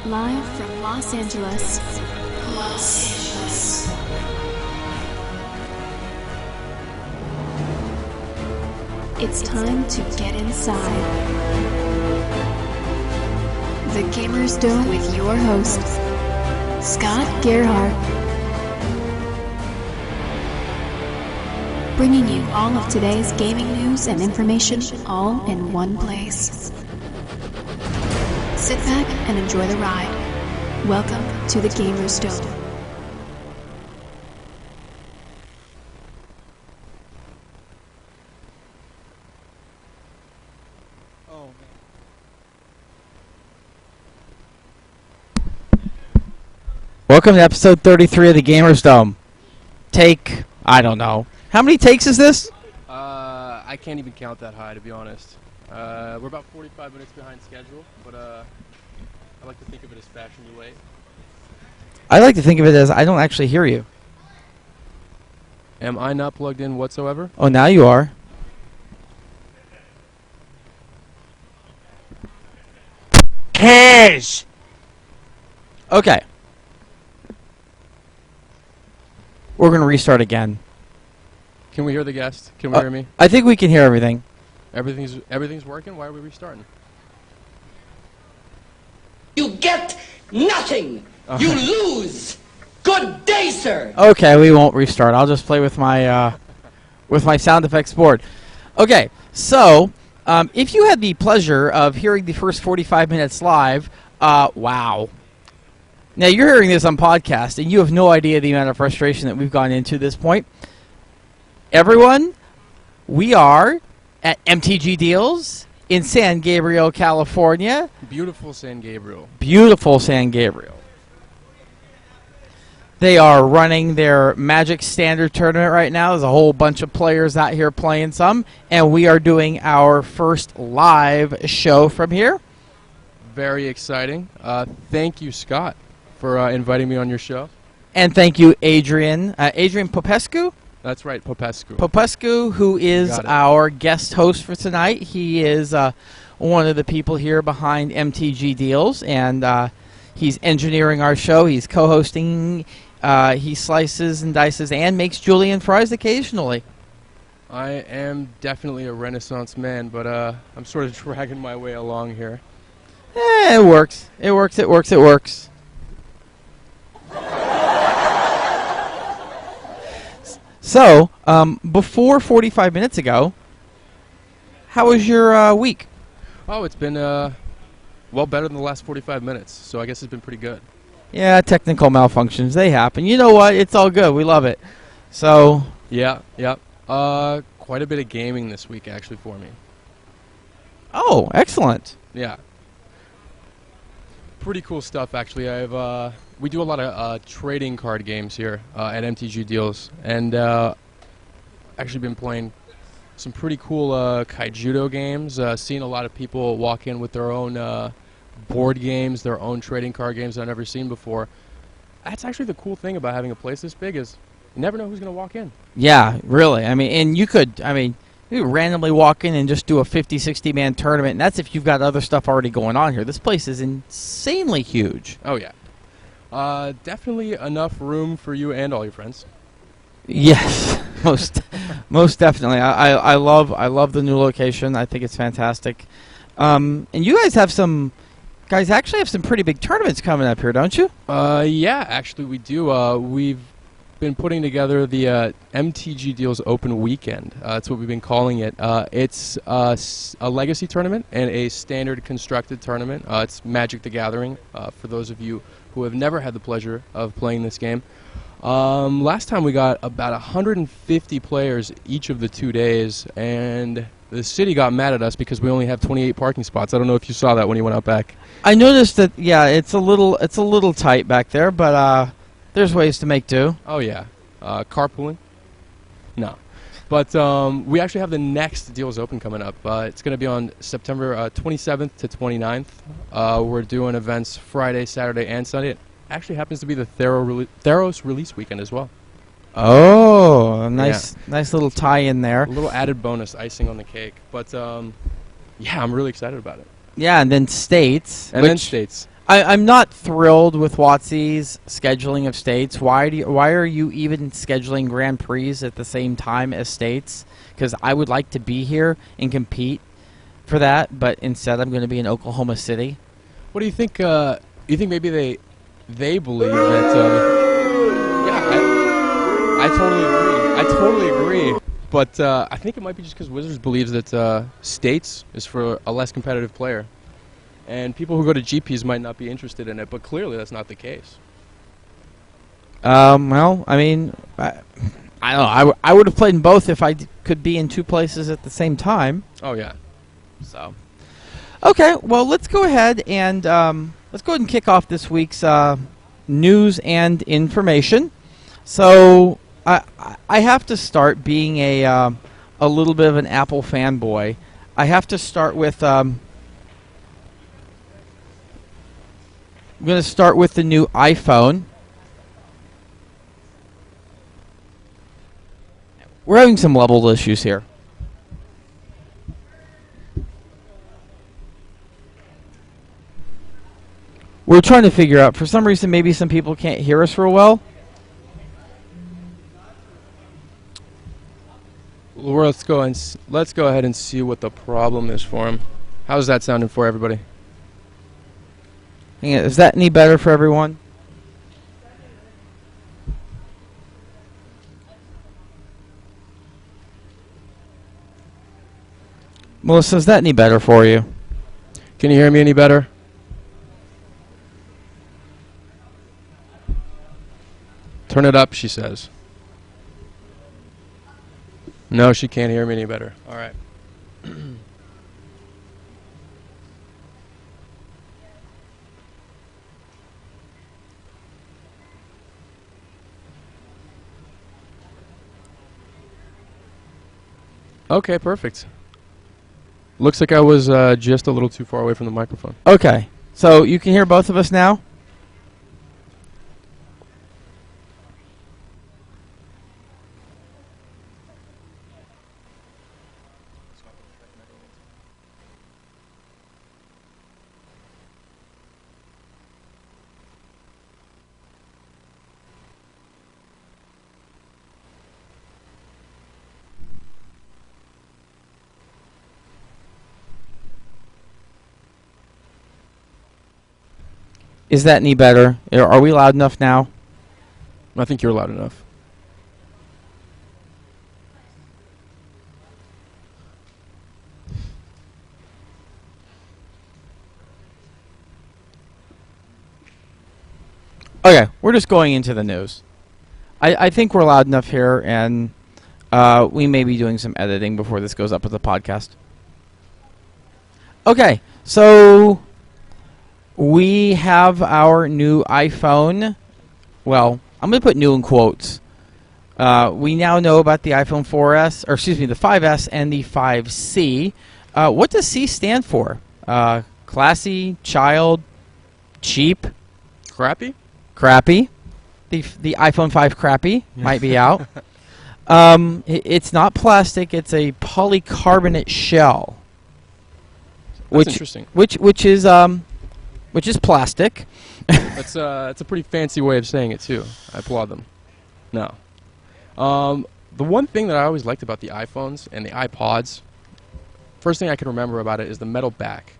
Live from Los Angeles. It's time to get inside the Gamers Dome with your host, Scott Gerhardt. Bringing you all of today's gaming news and information all in one place. Sit back and enjoy the ride. Welcome to the Gamers Dome. Welcome to episode 33 of the Gamers Dome. Take, I don't know. How many takes is this? I can't even count that high, to be honest. We're about 45 minutes behind schedule, but I like to think of it as fashionably late. I like to think of it as I don't actually hear you. Am I not plugged in whatsoever? Oh, now you are. Cash! Okay. We're going to restart again. Can we hear the guest? Can we hear me? I think we can hear everything. Everything's working? Why are we restarting? You get nothing! You lose! Good day, sir! Okay, we won't restart. I'll just play with my sound effects board. Okay, so if you had the pleasure of hearing the first 45 minutes live, wow. Now, you're hearing this on podcast, and you have no idea the amount of frustration that we've gone into this point. Everyone, we are at MTG Deals in San Gabriel, California. Beautiful San Gabriel. Beautiful San Gabriel. They are running their Magic Standard Tournament right now. There's a whole bunch of players out here playing some, and we are doing our first live show from here. Very exciting. Thank you, Scott, for inviting me on your show. And thank you, Adrian. Adrian Popescu? That's right, Popescu. Popescu, who is our guest host for tonight. He is one of the people here behind MTG Deals, and he's engineering our show. He's co-hosting. He slices and dices and makes julienne fries occasionally. I am definitely a Renaissance man, but I'm sort of dragging my way along here. It works. It works. It works. It works. So, before 45 minutes ago, how was your week? Oh, it's been, well, better than the last 45 minutes, so I guess it's been pretty good. Yeah, technical malfunctions, they happen. You know what? It's all good. We love it. So... Yeah. Quite a bit of gaming this week, actually, for me. Oh, excellent. Yeah. Pretty cool stuff, actually. We do a lot of trading card games here at MTG Deals, and actually been playing some pretty cool Kaijudo games. Seeing a lot of people walk in with their own board games, their own trading card games I've never seen before. That's actually the cool thing about having a place this big is you never know who's going to walk in. Yeah, really. I mean, and you could randomly walk in and just do a 50, 60-man tournament, and that's if you've got other stuff already going on here. This place is insanely huge. Oh, yeah. Definitely enough room for you and all your friends. Yes, most definitely. I love the new location. I think it's fantastic. And you guys actually have some pretty big tournaments coming up here, don't you? Yeah, actually we do. We've been putting together the MTG Deals Open Weekend. That's what we've been calling it. It's a legacy tournament and a standard constructed tournament. It's Magic the Gathering, for those of you who have never had the pleasure of playing this game. Last time we got about 150 players each of the 2 days, and the city got mad at us because we only have 28 parking spots. I don't know if you saw that when you went out back. I noticed that. Yeah, it's a little tight back there, but there's ways to make do. Oh yeah, carpooling? No, but we actually have the next Deals Open coming up. It's going to be on September 27th to 29th. We're doing events Friday, Saturday, and Sunday. It actually happens to be the Theros release weekend as well. Oh, nice little tie-in there. A little added bonus icing on the cake. But, yeah, I'm really excited about it. Yeah, and then States. And then States. I'm not thrilled with WotC's scheduling of states. Why are you even scheduling Grand Prix at the same time as states? Because I would like to be here and compete for that, but instead I'm going to be in Oklahoma City. What do you think? You think maybe they believe that? I totally agree. I totally agree. But I think it might be just because Wizards believes that states is for a less competitive player. And people who go to GPs might not be interested in it, but clearly that's not the case. Well, I mean, I don't know. I would have played in both if I could be in two places at the same time. Oh, yeah. So, okay, well, let's go ahead and kick off this week's news and information. So, I have to start being a little bit of an Apple fanboy. I have to start with I'm going to start with the new iPhone. We're having some level issues here. We're trying to figure out, for some reason, maybe some people can't hear us real well. Well, let's go ahead and see what the problem is for him. How's that sounding for everybody? Is that any better for everyone? Melissa, is that any better for you? Can you hear me any better? Turn it up, she says. No, she can't hear me any better. All right. Okay, perfect. Looks like I was just a little too far away from the microphone. Okay, so you can hear both of us now? Is that any better? Are we loud enough now? I think you're loud enough. Okay, we're just going into the news. I think we're loud enough here, and we may be doing some editing before this goes up with the podcast. Okay, so we have our new iPhone. Well, I'm going to put new in quotes. We now know about the iPhone 4S, or excuse me, the 5S and the 5C. What does C stand for? Classy, child, cheap, Crappy? crappy. The iPhone 5 crappy might be out. It's not plastic. It's a polycarbonate shell. That's interesting. Which is plastic. That's a pretty fancy way of saying it too. I applaud them. No. The one thing that I always liked about the iPhones and the iPods, first thing I can remember about it is the metal back.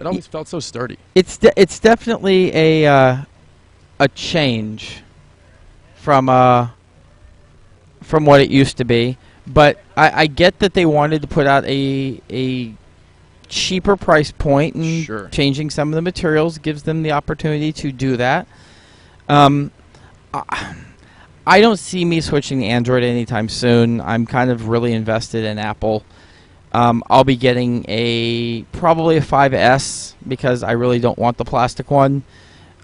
It always felt so sturdy. It's definitely a change from what it used to be, but I get that they wanted to put out a cheaper price point, and Sure. changing some of the materials gives them the opportunity to do that. I don't see me switching to Android anytime soon. I'm kind of really invested in Apple. I'll be getting probably a 5S because I really don't want the plastic one.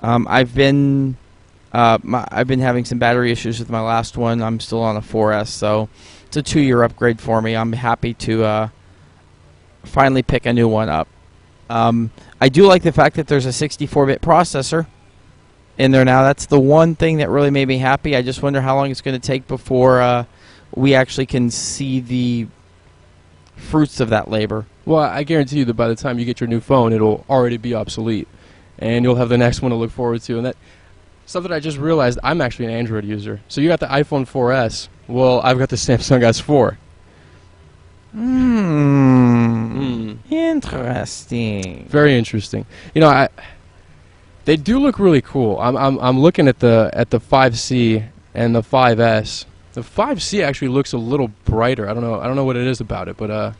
I've been having some battery issues with my last one. I'm still on a 4S, so it's a 2-year upgrade for me. I'm happy to finally pick a new one up. I do like the fact that there's a 64-bit processor in there now. That's the one thing that really made me happy. I just wonder how long it's going to take before we actually can see the fruits of that labor. Well, I guarantee you that by the time you get your new phone, it'll already be obsolete. and you'll have the next one to look forward to. And that something I just realized, I'm actually an Android user. So you got the iPhone 4S. Well, I've got the Samsung S4. Interesting. Very interesting. You know, they do look really cool. I'm looking at the 5C and the 5S. The 5C actually looks a little brighter. I don't know what it is about it, but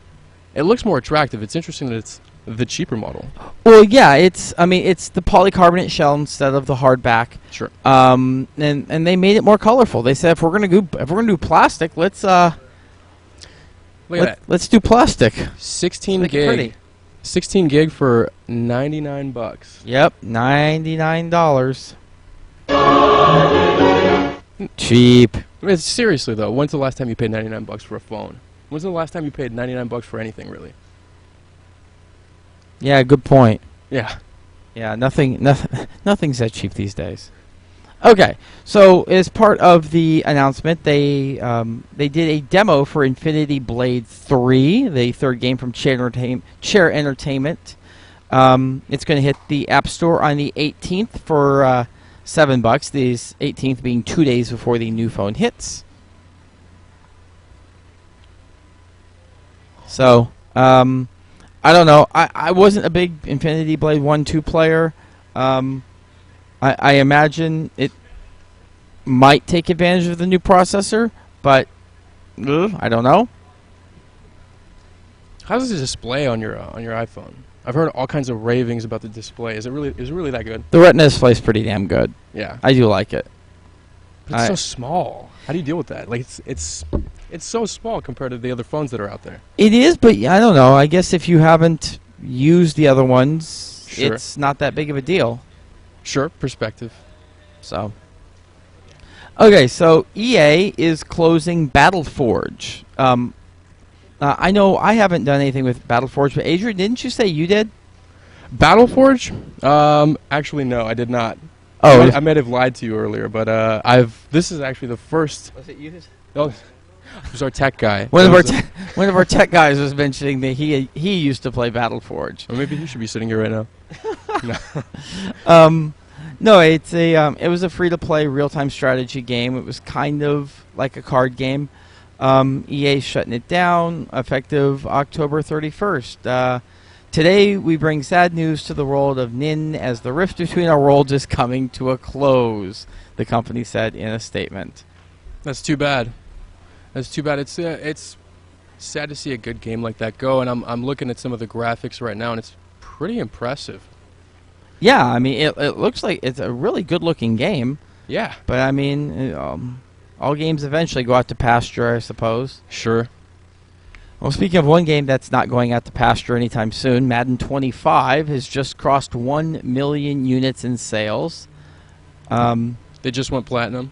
it looks more attractive. It's interesting that it's the cheaper model. Well, yeah, it's the polycarbonate shell instead of the hardback. Sure. And they made it more colorful. They said if we're gonna do plastic, let's Look at that. let's do plastic. 16 Make it pretty. gig. 16 gig for $99. Yep, $99. Cheap. I mean, seriously though, when's the last time you paid $99 for a phone? When's the last time you paid $99 for anything, really? Yeah, good point. Yeah. Yeah, nothing's that cheap these days. Okay, so as part of the announcement, they did a demo for Infinity Blade 3, the third game from Chair Entertainment. It's going to hit the App Store on the 18th for $7. These 18th being 2 days before the new phone hits. So, I don't know. I wasn't a big Infinity Blade 1-2 player. I imagine it might take advantage of the new processor, but I don't know. How's the display on your iPhone? I've heard all kinds of ravings about the display. Is it really that good? The Retina display is pretty damn good. Yeah. I do like it. But it's so small. How do you deal with that? Like it's so small compared to the other phones that are out there. It is, but I don't know. I guess if you haven't used the other ones, Sure. it's not that big of a deal. Sure, perspective. So, okay, so EA is closing Battleforge. I know I haven't done anything with Battleforge, but Adrian, didn't you say you did? Battleforge? Actually, no, I did not. Oh, I might have lied to you earlier, but this is actually the first. was it you? Oh, it was our tech guy. One of our tech guys was mentioning that he used to play Battleforge. Or maybe he should be sitting here right now. No, it's it was a free-to-play real-time strategy game. It was kind of like a card game. EA's shutting it down effective October 31st. Today we bring sad news to the world of Nin as the rift between our worlds is coming to a close, the company said in a statement. That's too bad. That's too bad. It's sad to see a good game like that go, and I'm looking at some of the graphics right now, and it's pretty impressive. Yeah, I mean, it looks like it's a really good-looking game. Yeah. But, I mean, all games eventually go out to pasture, I suppose. Sure. Well, speaking of one game that's not going out to pasture anytime soon, Madden 25 has just crossed 1 million units in sales. They just went platinum,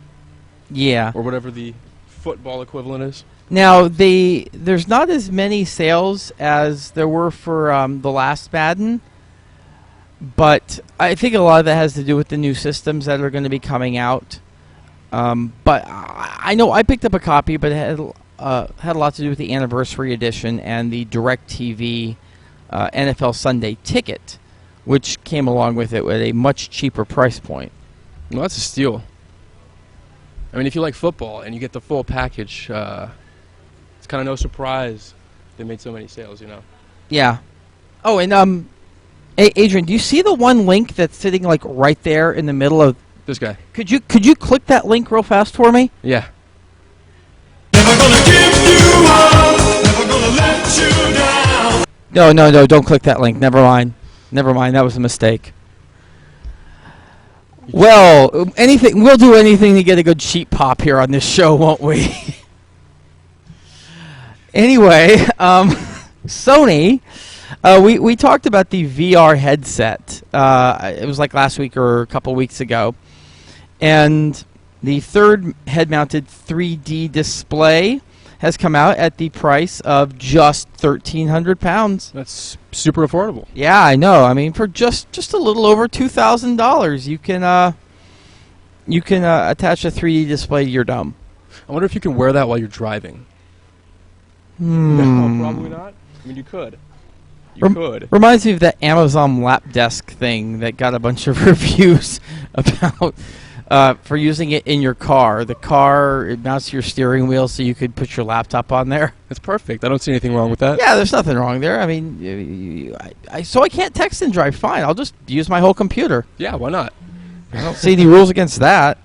Yeah. or whatever the football equivalent is. Now, there's not as many sales as there were for the last Madden, but I think a lot of that has to do with the new systems that are going to be coming out. But I know I picked up a copy, but it had a lot to do with the anniversary edition and the DirecTV NFL Sunday ticket, which came along with it at a much cheaper price point. Well, that's a steal. I mean, if you like football and you get the full package, it's kind of no surprise they made so many sales, you know. Yeah. Oh, and Adrian, do you see the one link that's sitting like right there in the middle of? This guy. Could you click that link real fast for me? Yeah. Never gonna give you up, never gonna let you down. No, don't click that link. Never mind. That was a mistake. Well, we'll do anything to get a good sheep pop here on this show, won't we? Anyway, Sony, we talked about the VR headset. It was like last week or a couple weeks ago. And the third head-mounted 3D display has come out at the price of just £1,300. That's super affordable. Yeah, I know. I mean, for just a little over $2,000, you can attach a 3D display to your dome. I wonder if you can wear that while you're driving. No, probably not. I mean, you could. You could. Reminds me of that Amazon lap desk thing that got a bunch of reviews about for using it in your car. The car, it mounts to your steering wheel so you could put your laptop on there. It's perfect. I don't see anything wrong with that. Yeah, there's nothing wrong there. I mean, so I can't text and drive. Fine, I'll just use my whole computer. Yeah, why not? I don't see any rules against that.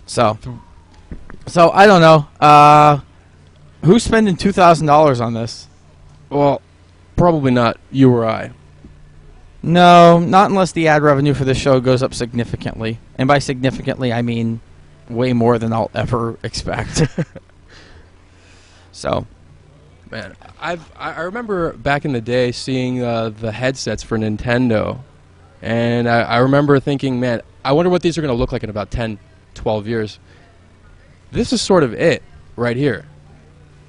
So I don't know. Who's spending $2,000 on this? Well, probably not you or I. No, not unless the ad revenue for the show goes up significantly. And by significantly, I mean way more than I'll ever expect. So, man, I remember back in the day seeing the headsets for Nintendo, and I remember thinking, man, I wonder what these are going to look like in about 10, 12 years. This is sort of it right here.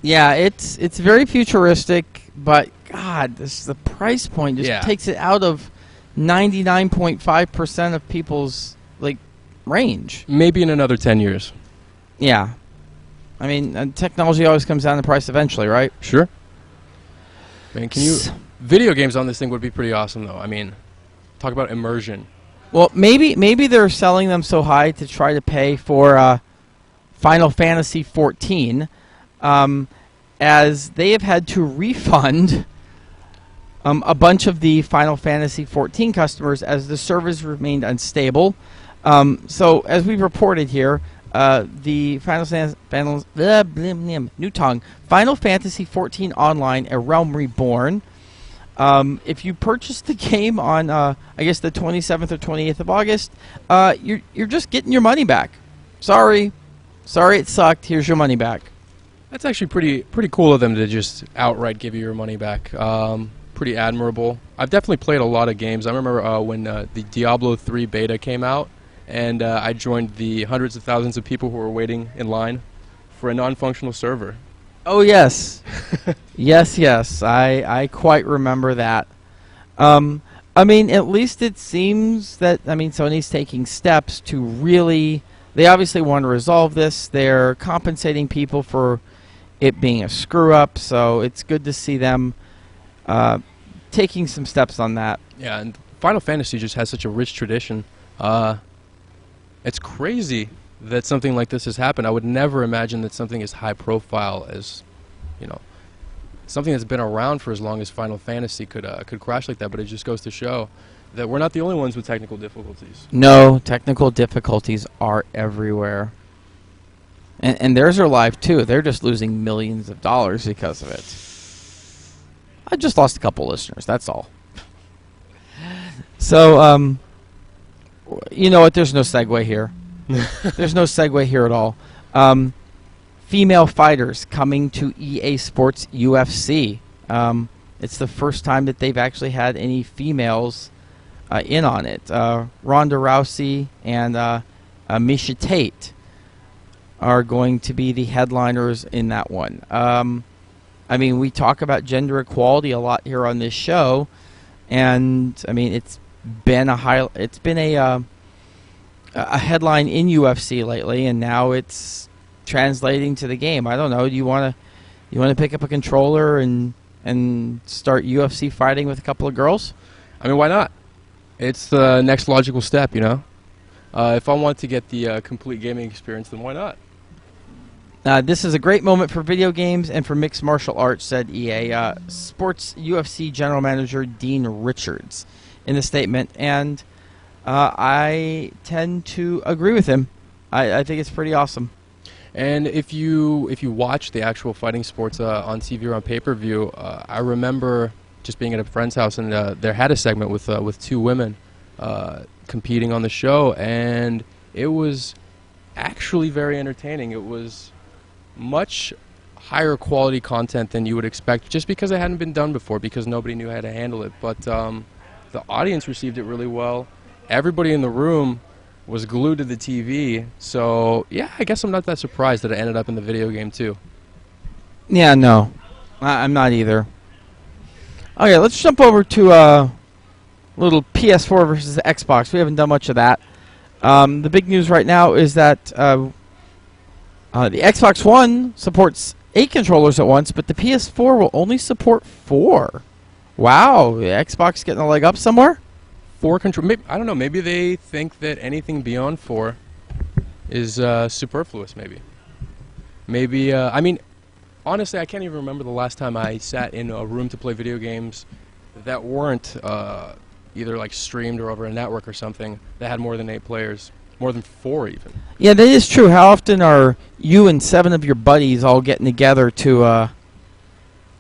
yeah, it's very futuristic, but God, the price point just takes it out of 99.5% of people's range. Maybe in another 10 years. Yeah. I mean, technology always comes down to price eventually, right? Sure. Man, video games on this thing would be pretty awesome, though. I mean, talk about immersion. Well, maybe they're selling them so high to try to pay for Final Fantasy XIV, as they have had to refund a bunch of the Final Fantasy XIV customers as the servers remained unstable. So, as we've reported here, the Final Fantasy XIV Online: A Realm Reborn. If you purchased the game on, I guess, the 27th or 28th of August, you're just getting your money back. Sorry, it sucked. Here's your money back. That's actually pretty cool of them to just outright give you your money back. Pretty admirable. I've definitely played a lot of games. I remember when the Diablo 3 beta came out, and I joined the hundreds of thousands of people who were waiting in line for a non-functional server. Oh, yes. yes. I quite remember that. I mean, at least it seems that, Sony's taking steps to really... They obviously want to resolve this. They're compensating people for it being a screw-up, so it's good to see them taking some steps on that. Yeah, and Final Fantasy just has such a rich tradition. It's crazy that something like this has happened. I would never imagine that something as high profile as, something that's been around for as long as Final Fantasy could crash like that. But it just goes to show that we're not the only ones with technical difficulties. No, technical difficulties are everywhere. And theirs are live too. They're just losing millions of dollars because of it. I just lost a couple listeners, that's all. So, you know what? There's no segue here. There's no segue here at all. Female fighters coming to EA Sports UFC. It's the first time that they've actually had any females in on it. Ronda Rousey and Miesha Tate are going to be the headliners in that one. We talk about gender equality a lot here on this show, and it's been a headline in UFC lately, and now it's translating to the game. I don't know. Do you want to pick up a controller and start UFC fighting with a couple of girls? Why not? It's the next logical step, If I want to get the complete gaming experience, then why not? This is a great moment for video games and for mixed martial arts, said EA Sports UFC General Manager Dean Richards in the statement, and I tend to agree with him. I think it's pretty awesome. And if you watch the actual fighting sports on TV or on pay-per-view, I remember just being at a friend's house, and there had a segment with two women competing on the show, and it was actually very entertaining. It was much higher quality content than you would expect, just because it hadn't been done before, because nobody knew how to handle it. But the audience received it really well. Everybody in the room was glued to the TV. So, yeah, I guess I'm not that surprised that it ended up in the video game, too. Yeah, no. I'm not either. Okay, let's jump over to a little PS4 versus Xbox. We haven't done much of that. The big news right now is that the Xbox One supports 8 controllers at once, but the PS4 will only support 4. Wow, the Xbox getting a leg up somewhere? 4 control. Maybe, I don't know. Maybe they think that anything beyond 4 is superfluous. Maybe. I mean, honestly, I can't even remember the last time I sat in a room to play video games that weren't either like streamed or over a network or something that had more than 8 players, more than 4 even. Yeah, that is true. How often are you and 7 of your buddies all getting together to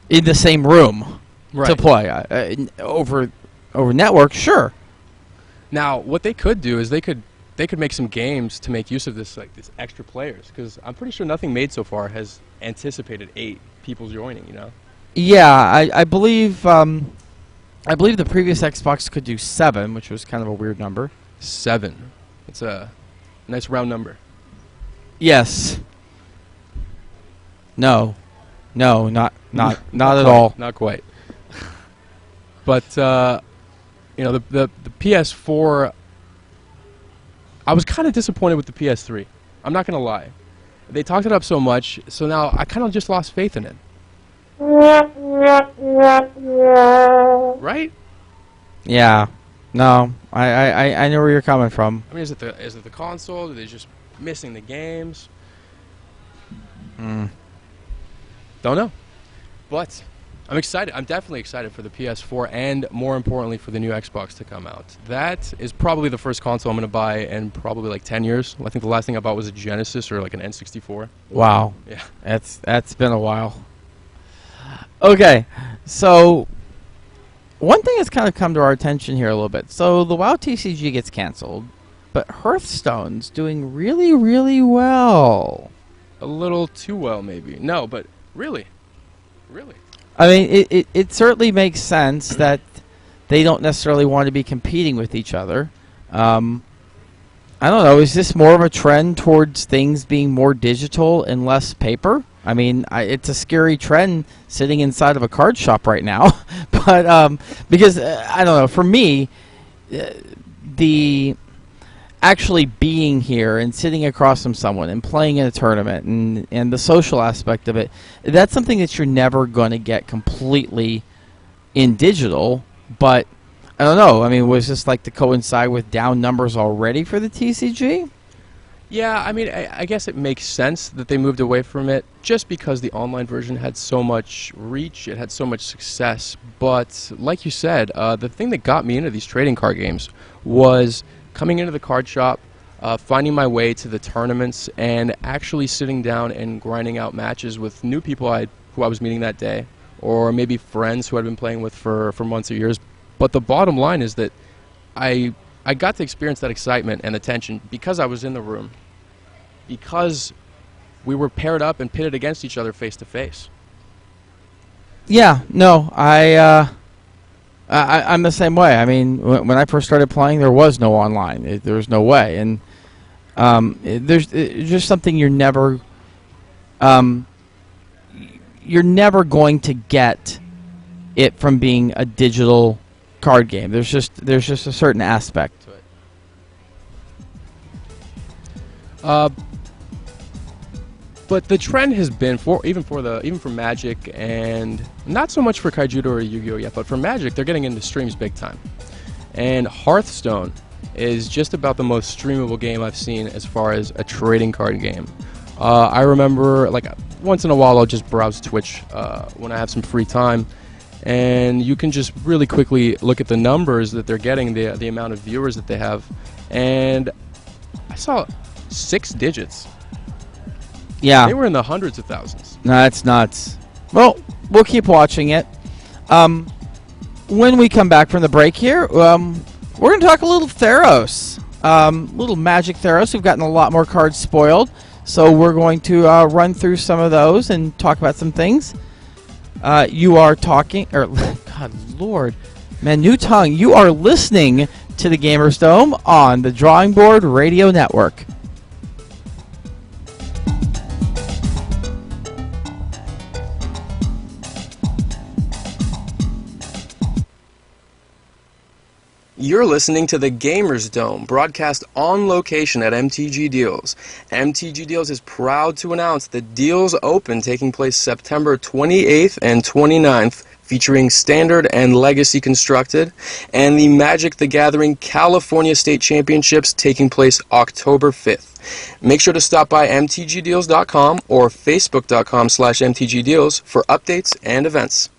in the same room to play over network? Sure. Now, what they could do is they could make some games to make use of this, like this extra players, because I'm pretty sure nothing made so far has anticipated 8 people joining. You know? Yeah, I believe the previous Xbox could do 7, which was kind of a weird number. 7. It's a nice round number. Yes. No, not at all. Not quite. But you know, the PS4. I was kind of disappointed with the PS3. I'm not gonna lie. They talked it up so much, so now I kind of just lost faith in it. Right? Yeah. No, I know where you're coming from. I mean, is it the console? Are they just missing the games? Don't know. But I'm excited. I'm definitely excited for the PS4 and, more importantly, for the new Xbox to come out. That is probably the first console I'm going to buy in probably like 10 years. I think the last thing I bought was a Genesis or like an N64. Wow. Yeah. That's been a while. Okay, so one thing has kind of come to our attention here a little bit. So the WoW TCG gets canceled, but Hearthstone's doing really, really well. A little too well, maybe. No, but really. I mean, it certainly makes sense that they don't necessarily want to be competing with each other. I don't know. Is this more of a trend towards things being more digital and less paper? I mean, it's a scary trend sitting inside of a card shop right now. But because, I don't know, for me, the actually being here and sitting across from someone and playing in a tournament and the social aspect of it, that's something that you're never going to get completely in digital. But I don't know. I mean, was this like to coincide with down numbers already for the TCG? Yeah, I mean, I guess it makes sense that they moved away from it just because the online version had so much reach, it had so much success. But like you said, the thing that got me into these trading card games was coming into the card shop, finding my way to the tournaments, and actually sitting down and grinding out matches with new people who I was meeting that day, or maybe friends who I'd been playing with for months or years. But the bottom line is that I got to experience that excitement and the tension because I was in the room, because we were paired up and pitted against each other face to face. Yeah, no, I'm the same way. I mean, when I first started playing, there was no online. There was no way, and there's just something you're never going to get it from being a digital card game. There's just a certain aspect to it. But the trend has been even for Magic, and not so much for Kaijudo or Yu-Gi-Oh yet, but for Magic, they're getting into streams big time. And Hearthstone is just about the most streamable game I've seen as far as a trading card game. I remember, like, once in a while I'll just browse Twitch when I have some free time, and you can just really quickly look at the numbers that they're getting, the amount of viewers that they have, and I saw 6 digits. Yeah. They were in the hundreds of thousands. No, that's nuts. Well, we'll keep watching it. When we come back from the break here, we're going to talk a little Theros. Little Magic Theros. We've gotten a lot more cards spoiled, so we're going to run through some of those and talk about some things. You are talking, or God Lord, man, new tongue. You are listening to the Gamers Dome on the Drawing Board Radio Network. You're listening to the Gamers Dome, broadcast on location at MTG Deals. MTG Deals is proud to announce the Deals Open taking place September 28th and 29th, featuring Standard and Legacy Constructed, and the Magic the Gathering California State Championships taking place October 5th. Make sure to stop by mtgdeals.com or facebook.com/mtgdeals for updates and events.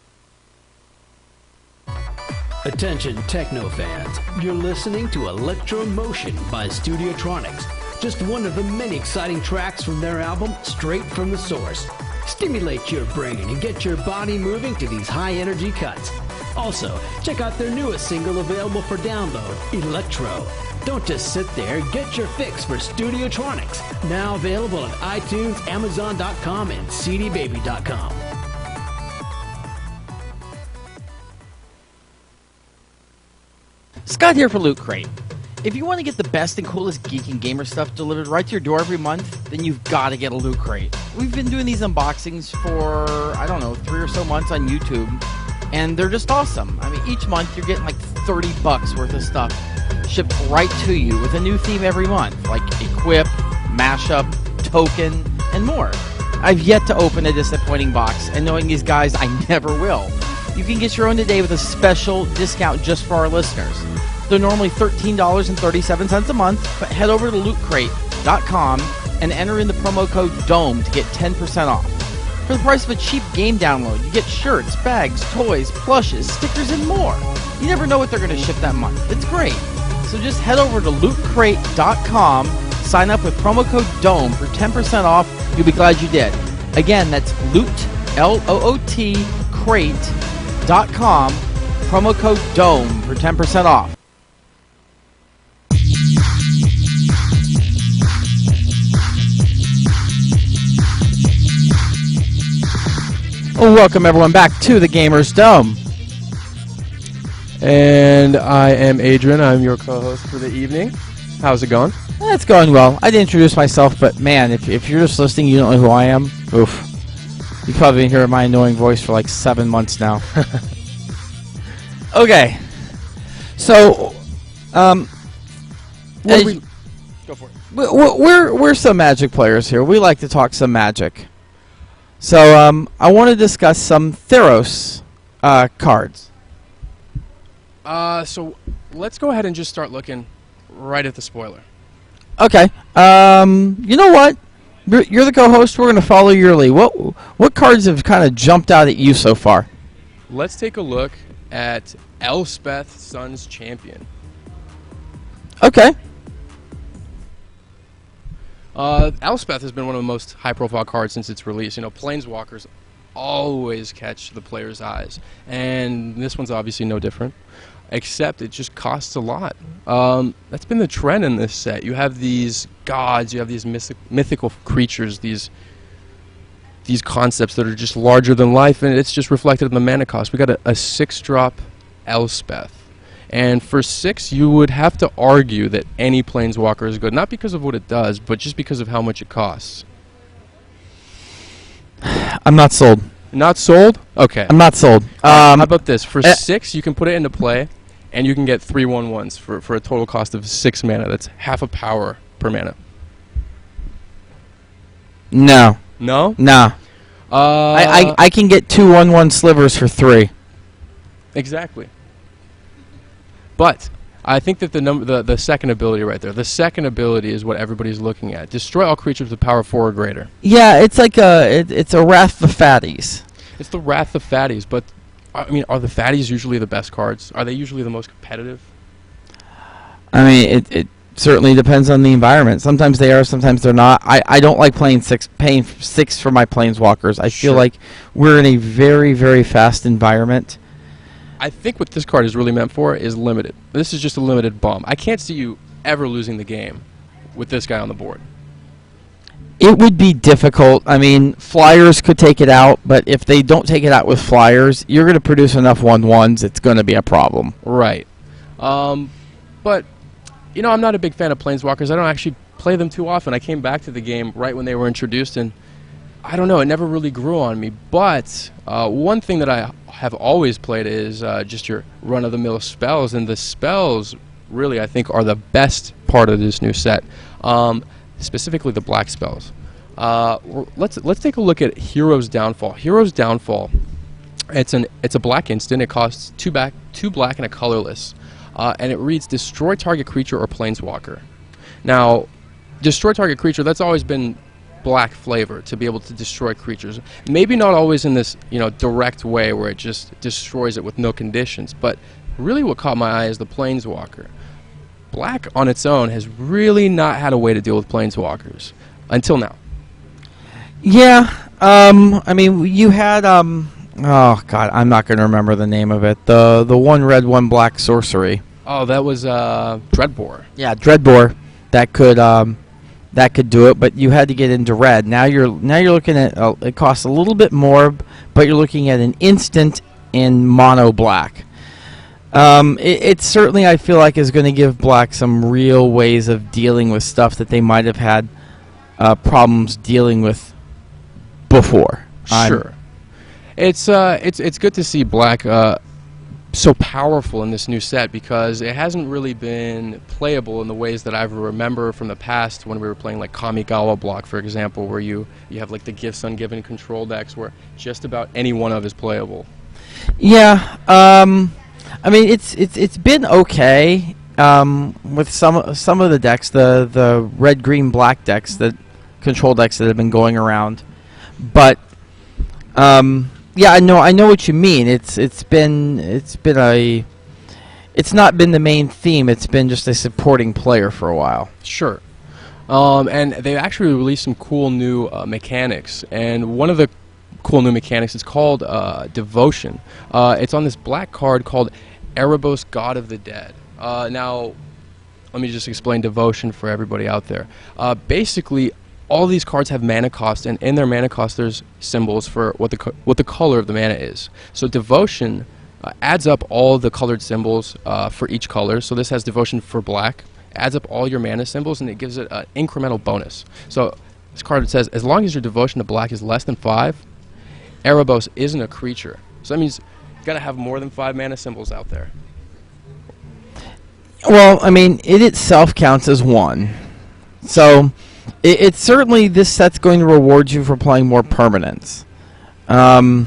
Attention techno fans, you're listening to Electromotion by Studiotronics, just one of the many exciting tracks from their album Straight from the Source. Stimulate your brain and get your body moving to these high energy cuts. Also, check out their newest single available for download, Electro. Don't just sit there, get your fix for Studiotronics, now available at iTunes, Amazon.com, and CDBaby.com. Scott here for Loot Crate. If you want to get the best and coolest geek and gamer stuff delivered right to your door every month, then you've got to get a Loot Crate. We've been doing these unboxings for, 3 or so months on YouTube, and they're just awesome. I mean, each month you're getting like $30 worth of stuff shipped right to you with a new theme every month, like Equip, Mashup, Token, and more. I've yet to open a disappointing box, and knowing these guys, I never will. You can get your own today with a special discount just for our listeners. They're normally $13.37 a month, but head over to lootcrate.com and enter in the promo code DOME to get 10% off. For the price of a cheap game download, you get shirts, bags, toys, plushes, stickers, and more. You never know what they're going to ship that month. It's great. So just head over to lootcrate.com, sign up with promo code DOME for 10% off. You'll be glad you did. Again, that's loot, L-O-O-T, crate.com, promo code DOME for 10% off. Well, welcome everyone back to the Gamers Dome. And I am Adrian. I'm your co-host for the evening. How's it going? It's going well. I didn't introduce myself, but man, if you're just listening, you don't know who I am. Oof. You've probably been hearing my annoying voice for like 7 months now. Okay. So, Go for it. we're some Magic players here. We like to talk some Magic. So, I want to discuss some Theros cards. So let's go ahead and just start looking right at the spoiler. Okay. You know what? You're the co-host. We're going to follow your lead. What cards have kind of jumped out at you so far? Let's take a look at Elspeth, Sun's Champion. Okay. Elspeth has been one of the most high-profile cards since its release. You know, Planeswalkers always catch the player's eyes, and this one's obviously no different, except it just costs a lot. That's been the trend in this set. You have these gods, you have these mythical creatures, these concepts that are just larger than life, and it's just reflected in the mana cost. We got a 6-drop Elspeth. And for 6, you would have to argue that any Planeswalker is good, not because of what it does, but just because of how much it costs. I'm not sold. Not sold? Okay. I'm not sold. How about this? For 6, you can put it into play, and you can get 3 1/1s for a total cost of 6 mana. That's half a power per mana. No. No? Nah. I can get 2 1/1 slivers for 3. Exactly. But I think that the second ability right there, the second ability is what everybody's looking at. Destroy all creatures with power 4 or greater. Yeah, it's like it's a Wrath of Fatties. It's the Wrath of Fatties, but I mean, are the Fatties usually the best cards? Are they usually the most competitive? I mean, it certainly depends on the environment. Sometimes they are, sometimes they're not. I don't like paying 6 for my Planeswalkers. I feel like we're in a very, very fast environment. I think what this card is really meant for is limited. This is just a limited bomb. I can't see you ever losing the game with this guy on the board. It would be difficult. I mean, Flyers could take it out, but if they don't take it out with Flyers, you're going to produce enough 1/1s, it's going to be a problem. Right. But, you know, I'm not a big fan of Planeswalkers. I don't actually play them too often. I came back to the game right when they were introduced, and I don't know, it never really grew on me. But one thing that I have always played is just your run-of-the-mill spells, and the spells really, I think, are the best part of this new set, specifically the black spells. Let's take a look at Hero's Downfall. Hero's Downfall, it's a black instant. It costs two black and a colorless, and it reads destroy target creature or planeswalker. Now, destroy target creature, that's always been black flavor, to be able to destroy creatures. Maybe not always in this direct way where it just destroys it with no conditions, but really what caught my eye is the planeswalker. Black on its own has really not had a way to deal with planeswalkers until now. Yeah, I mean, you had oh god, I'm not going to remember the name of it. The one red, one black sorcery. Oh, that was Dreadbore. Yeah, Dreadbore. That could do it, but you had to get into red. Now you're looking at it costs a little bit more, but you're looking at an instant in mono black. It certainly, I feel like, is going to give black some real ways of dealing with stuff that they might have had problems dealing with before. Sure. It's good to see black so powerful in this new set, because it hasn't really been playable in the ways that I remember from the past when we were playing like Kamigawa block, for example, where you have like the Gifts Ungiven control decks where just about any one of is playable. Yeah, I mean it's been okay with some of the decks, the red, green, black decks, that control decks that have been going around, but yeah, I know what you mean. It's not been the main theme. It's been just a supporting player for a while. Sure. And they actually released some cool new mechanics, and one of the cool new mechanics is called Devotion. It's on this black card called Erebos, God of the Dead. Now, let me just explain Devotion for everybody out there. Basically, all these cards have mana cost, and in their mana cost there's symbols for what the color of the mana is. So Devotion adds up all the colored symbols for each color. So this has Devotion for black, adds up all your mana symbols, and it gives it an incremental bonus. So this card says, as long as your Devotion to black is less than 5, Erebos isn't a creature. So that means you got to have more than 5 mana symbols out there. Well, I mean, it itself counts as 1. So it's certainly, this set's going to reward you for playing more permanents. I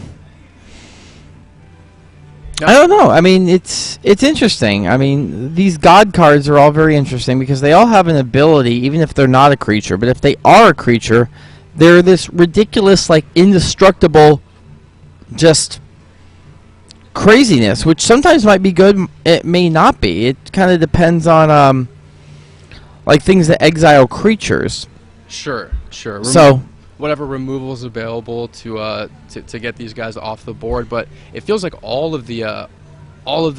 don't know. I mean, it's interesting. I mean, these God cards are all very interesting because they all have an ability, even if they're not a creature. But if they are a creature, they're this ridiculous, like, indestructible, just craziness, which sometimes might be good. It may not be. It kind of depends on like things that exile creatures. Sure. So whatever removal is available to get these guys off the board, but it feels like all of the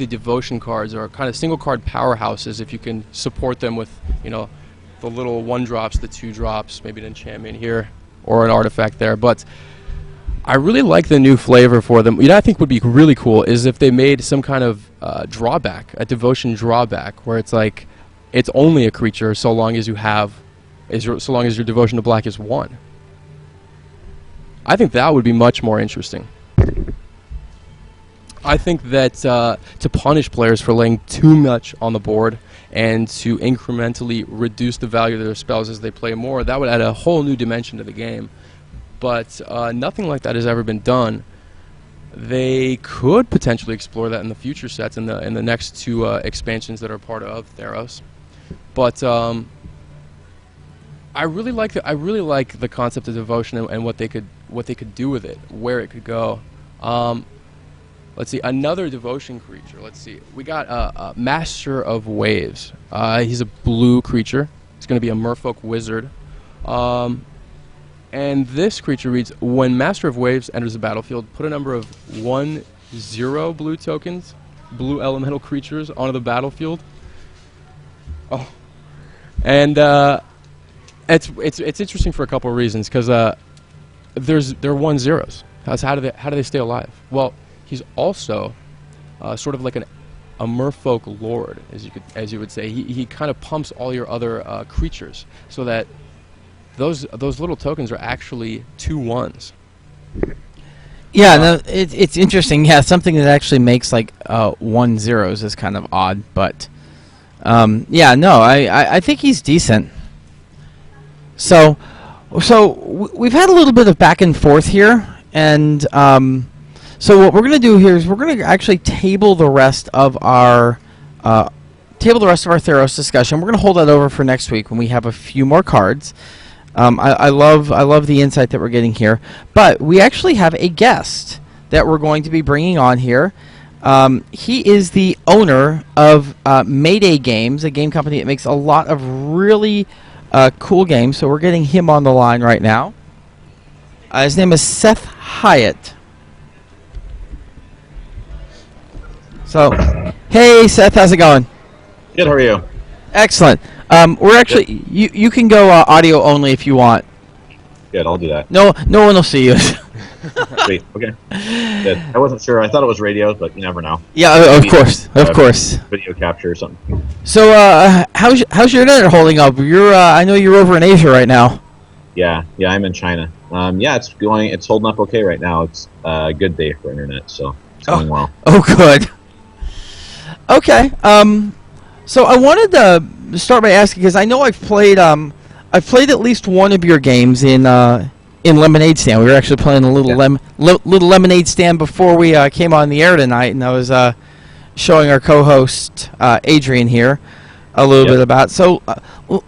Devotion cards are kind of single card powerhouses if you can support them with the little 1-drops, the 2-drops, maybe an enchantment here or an artifact there. But I really like the new flavor for them. I think would be really cool is if they made some kind of drawback, a Devotion drawback, where it's like it's only a creature so long as so long as your Devotion to black is 1. I think that would be much more interesting. I think that to punish players for laying too much on the board and to incrementally reduce the value of their spells as they play more, that would add a whole new dimension to the game. But nothing like that has ever been done. They could potentially explore that in the future sets in the next 2 expansions that are part of Theros. But I really like the concept of Devotion and what they could do with it, where it could go. Let's see, another Devotion creature. Let's see, we got Master of Waves. He's a blue creature. He's going to be a Merfolk wizard. And this creature reads, when Master of Waves enters the battlefield, put a number of 1/0 blue tokens, blue elemental creatures, onto the battlefield. Oh, and it's interesting for a couple of reasons, because they're 1/0s. How do they stay alive? Well, he's also sort of like a Merfolk lord, as you would say. He kind of pumps all your other creatures so that those little tokens are actually 2 1s. Yeah, no, it's interesting. Yeah, something that actually makes like 1 zeros is kind of odd, but yeah, no, I think he's decent. So we've had a little bit of back and forth here, and so what we're going to do here is we're going to actually table the rest of our Theros discussion. We're going to hold that over for next week when we have a few more cards. I love the insight that we're getting here, but we actually have a guest that we're going to be bringing on here. He is the owner of Mayday Games, a game company that makes a lot of really cool games. So we're getting him on the line right now. His name is Seth Hyatt. So, hey Seth, how's it going? Good, how are you? Excellent. We're actually you can go audio only if you want. Good, I'll do that. No one will see you. Sweet, okay. Good. I wasn't sure. I thought it was radio, but you never know. Yeah, of Maybe course. Video capture or something. So, how's your internet holding up? I know you're over in Asia right now. Yeah, I'm in China. Yeah, it's holding up okay right now. It's a good day for internet, so it's going well. Oh, good. Okay. So I wanted to start by asking, because I know I've played at least one of your games in Lemonade Stand. We were actually playing a little little Lemonade Stand before we came on the air tonight, and I was showing our co-host Adrian here a little bit about. So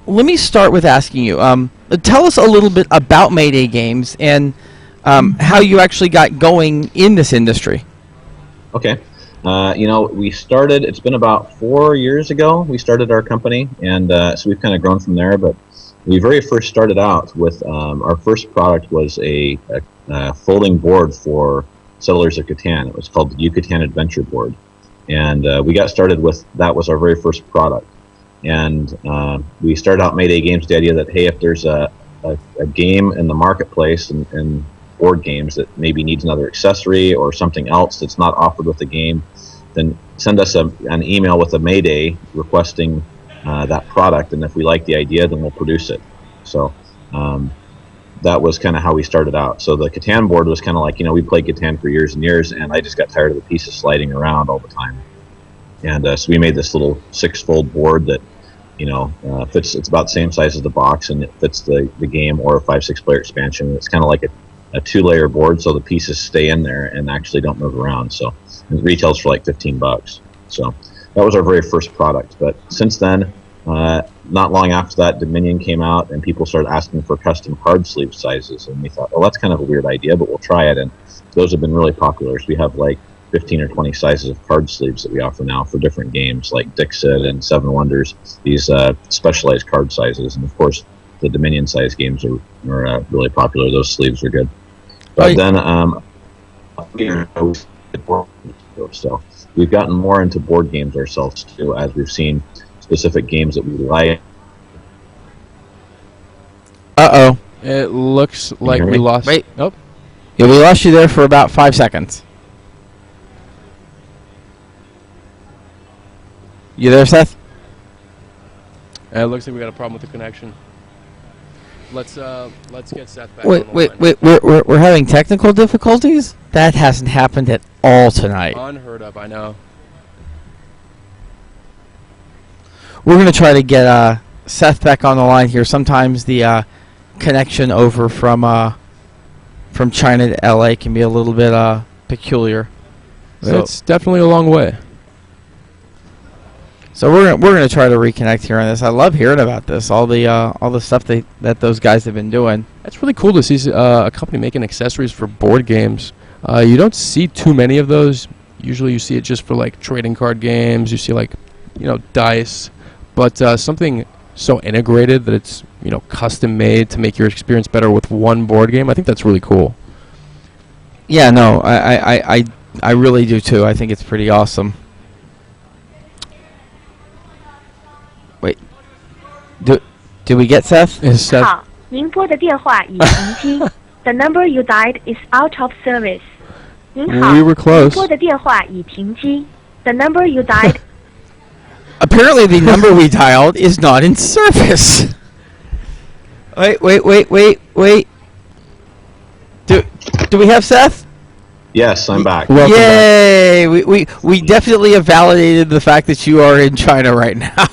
let me start with asking you. Tell us a little bit about Mayday Games and how you actually got going in this industry. Okay. We started, it's been about 4 years ago, we started our company, and so we've kind of grown from there, but we very first started out with, our first product was a folding board for Settlers of Catan. It was called the Yucatan Adventure Board, and we got started with, that was our very first product, and we started out Mayday Games with the idea that, hey, if there's a game in the marketplace and board games that maybe needs another accessory or something else that's not offered with the game, then send us an email with a Mayday requesting that product, and if we like the idea, then we'll produce it. So that was kind of how we started out. So the Catan board was kind of like, we played Catan for years and years, and I just got tired of the pieces sliding around all the time. And so we made this little 6-fold board that fits, it's about the same size as the box, and it fits the game or a 5-6 player expansion. It's kind of like a 2-layer board, so the pieces stay in there and actually don't move around. So it retails for like $15. So that was our very first product. But since then, not long after that, Dominion came out and people started asking for custom card sleeve sizes, and we thought, oh, that's kind of a weird idea, but we'll try it. And those have been really popular. So we have like 15 or 20 sizes of card sleeves that we offer now for different games like Dixit and Seven Wonders, these specialized card sizes. And of course, the Dominion size games are really popular. Those sleeves are good. But then, so we've gotten more into board games ourselves too, as we've seen specific games that we like. Uh-oh. It looks like we lost. Wait. Nope. Yeah, we lost you there for about 5 seconds. You there, Seth? It looks like we got a problem with the connection. Let's get Seth back. Wait. We're having technical difficulties? That hasn't happened at all tonight. Unheard of, I know. We're going to try to get Seth back on the line here. Sometimes the connection over from China to LA can be a little bit peculiar. So It's definitely a long way. So we're gonna try to reconnect here on this. I love hearing about this, all the stuff that those guys have been doing. It's really cool to see a company making accessories for board games. You don't see too many of those. Usually you see it just for like trading card games. You see like, dice, but something so integrated that it's custom made to make your experience better with one board game. I think that's really cool. Yeah, no, I really do too. I think it's pretty awesome. Wait, did we get Seth? Is Seth? 好，您拨的电话已停机。The number you dialed is out of service. 您好， We were close. 您拨的电话已停机。The number you dialed. Apparently, the number we dialed is not in service. Wait. Do we have Seth? Yes, I'm back. Welcome Yay! Back. We definitely have validated the fact that you are in China right now.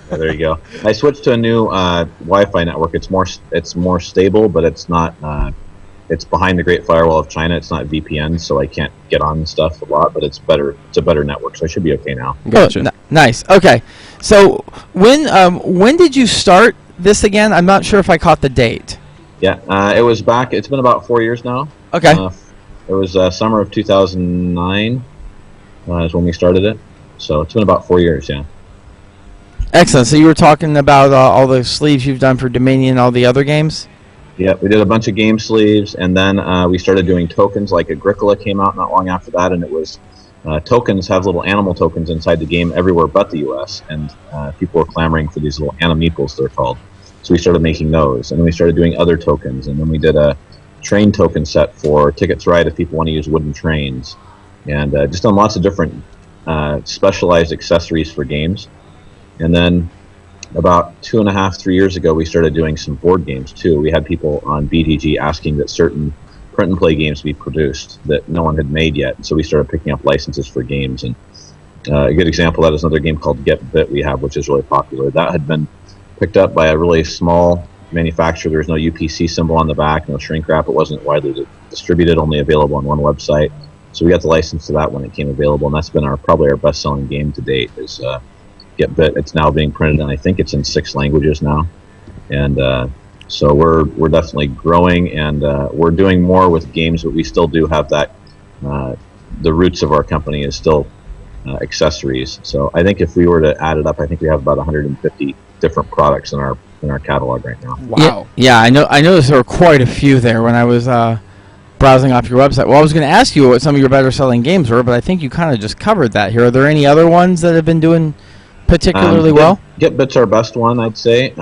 Yeah, there you go. I switched to a new Wi-Fi network. It's more stable, but it's not. It's behind the Great Firewall of China. It's not VPN, so I can't get on stuff a lot. But it's better. It's a better network, so I should be okay now. Gotcha. Nice. Okay. So when did you start this again? I'm not sure if I caught the date. Yeah, it was back. It's been about 4 years now. Okay. It was summer of 2009 is when we started it. So it's been about 4 years, yeah. Excellent. So you were talking about all the sleeves you've done for Dominion and all the other games? Yeah, we did a bunch of game sleeves, and then we started doing tokens. Like Agricola came out not long after that, and it was tokens have little animal tokens inside the game everywhere but the U.S., and people were clamoring for these little animeeples, they're called. So we started making those, and then we started doing other tokens, and then we did a train token set for Tickets Ride if people want to use wooden trains, and just done lots of different specialized accessories for games. And then about 2.5-3 years ago, we started doing some board games too. We had people on BTG asking that certain print and play games be produced that no one had made yet, so we started picking up licenses for games. And a good example of that is another game called Get Bit we have, which is really popular. That had been picked up by a really small manufacturer. There was no UPC symbol on the back, no shrink wrap. It wasn't widely distributed, only available on one website. So we got the license to that when it came available, and that's been probably our best-selling game to date. Is Get Bit. It's now being printed, and I think it's in 6 languages now. And so we're definitely growing, and we're doing more with games, but we still do have that. The roots of our company is still accessories. So I think if we were to add it up, I think we have about 150 different products in our catalog right now. Wow. Yeah, I noticed there were quite a few there when I was browsing off your website. Well, I was going to ask you what some of your better selling games were, but I think you kind of just covered that here. Are there any other ones that have been doing particularly well? Get Bit's our best one, I'd say.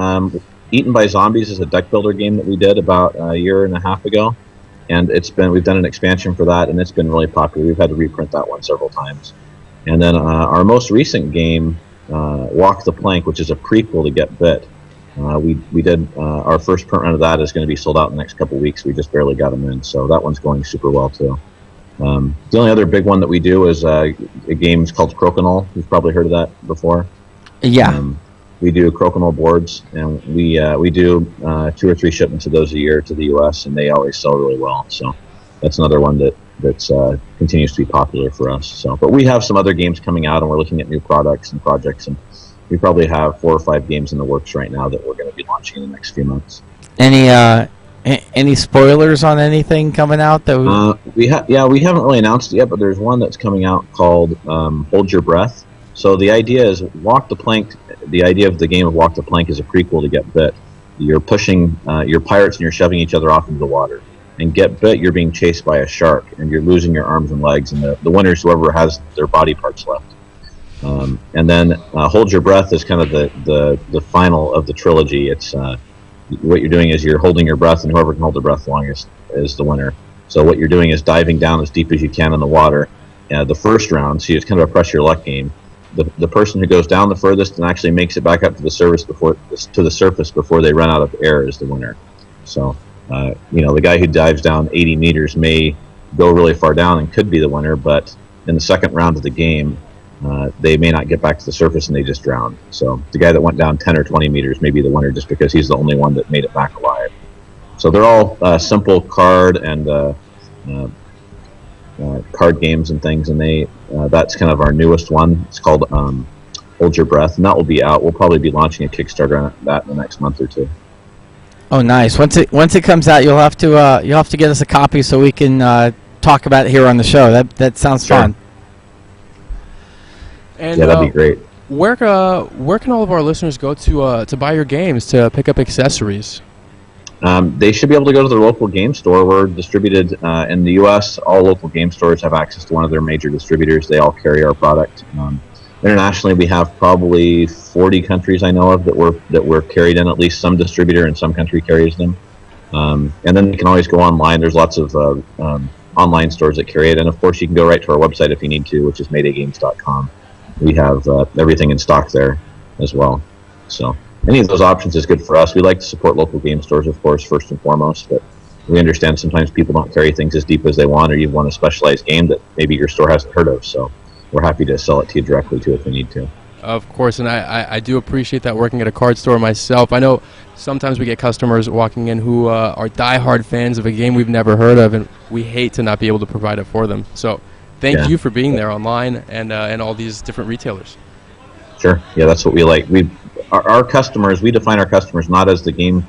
Eaten by Zombies is a deck builder game that we did about a year and a half ago, and we've done an expansion for that, and it's been really popular. We've had to reprint that one several times. And then our most recent game, Walk the Plank, which is a prequel to Get Bit. We did our first print run of that is going to be sold out in the next couple of weeks. We just barely got them in, so that one's going super well too. The only other big one that we do is a game called Crokinole. You've probably heard of that before. Yeah. We do Crokinole boards, and we do 2 or 3 shipments of those a year to the U.S., and they always sell really well. So that's another one that continues to be popular for us. So, but we have some other games coming out, and we're looking at new products and projects, and we probably have 4 or 5 games in the works right now that we're going to be launching in the next few months. Any spoilers on anything coming out? We haven't really announced it yet, but there's one that's coming out called Hold Your Breath. So the idea is Walk the Plank. The idea of the game of Walk the Plank is a prequel to Get Bit. You're pushing your pirates and you're shoving each other off into the water. And Get Bit, you're being chased by a shark and you're losing your arms and legs. And the winner is whoever has their body parts left. And then Hold Your Breath is kind of the final of the trilogy. It's what you're doing is you're holding your breath, and whoever can hold their breath longest is the winner. So what you're doing is diving down as deep as you can in the water. The first round, so it's kind of a press your luck game. The person who goes down the furthest and actually makes it back up to the surface before they run out of air is the winner. So the guy who dives down 80 meters may go really far down and could be the winner, but in the second round of the game, they may not get back to the surface and they just drown. So the guy that went down 10 or 20 meters may be the winner just because he's the only one that made it back alive. So they're all simple card and card games and things, and that's kind of our newest one. It's called Hold Your Breath, and that will be out. We'll probably be launching a Kickstarter on that in the next month or 2. Oh, nice! Once it comes out, you'll have to get us a copy so we can talk about it here on the show. That sounds fun. And, yeah, that'd be great. Where can all of our listeners go to buy your games, to pick up accessories? They should be able to go to their local game store. We're distributed in the U.S. All local game stores have access to one of their major distributors. They all carry our product. Internationally, we have probably 40 countries I know of that we're carried in. At least some distributor in some country carries them. And then you can always go online. There's lots of online stores that carry it. And, of course, you can go right to our website if you need to, which is maydaygames.com. We have everything in stock there as well. So any of those options is good for us. We like to support local game stores, of course, first and foremost, but we understand sometimes people don't carry things as deep as they want, or you want a specialized game that maybe your store hasn't heard of. So we're happy to sell it to you directly too if we need to. Of course, and I do appreciate that working at a card store myself. I know sometimes we get customers walking in who are diehard fans of a game we've never heard of, and we hate to not be able to provide it for them. So thank you for being there online and all these different retailers. Sure. Yeah, that's what we like. Our customers, we define our customers not as the game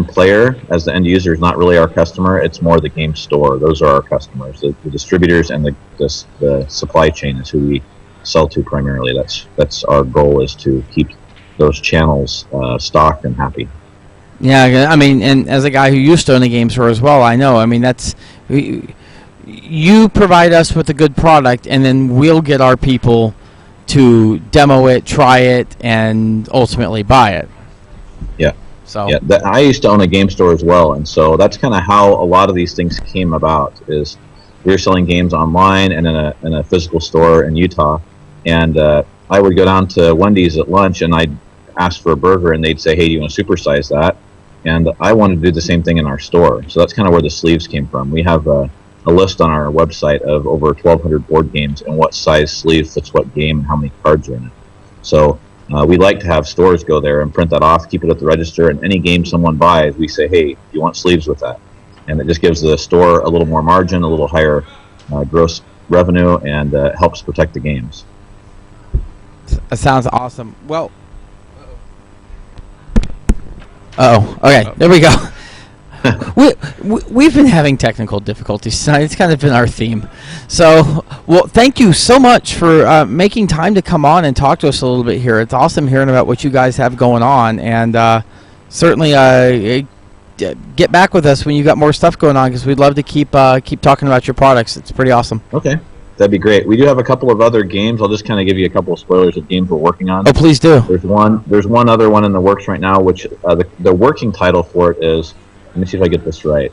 player, as the end user is not really our customer. It's more the game store. Those are our customers. The distributors and the supply chain is who we sell to primarily. That's our goal, is to keep those channels stocked and happy. Yeah, I mean, and as a guy who used to own a game store as well, I know. I mean, you provide us with a good product, and then we'll get our people to demo it, try it, and ultimately buy it. Yeah. So yeah, I used to own a game store as well, and so that's kind of how a lot of these things came about. Is we were selling games online and in a physical store in Utah, and I would go down to Wendy's at lunch and I'd ask for a burger, and they'd say, "Hey, do you want to supersize that?" And I wanted to do the same thing in our store, so that's kind of where the sleeves came from. We have a list on our website of over 1,200 board games and what size sleeve fits what game and how many cards are in it. So we like to have stores go there and print that off, keep it at the register, and any game someone buys, we say, "Hey, do you want sleeves with that?" And it just gives the store a little more margin, a little higher gross revenue, and helps protect the games. That sounds awesome. Well, okay, there we go. We've been having technical difficulties tonight. It's kind of been our theme. So, well, thank you so much for making time to come on and talk to us a little bit here. It's awesome hearing about what you guys have going on, and certainly get back with us when you got more stuff going on, because we'd love to keep talking about your products. It's pretty awesome. Okay. That'd be great. We do have a couple of other games. I'll just kind of give you a couple of spoilers of games we're working on. Oh, please do. There's one other one in the works right now, which the working title for it is, let me see if I get this right,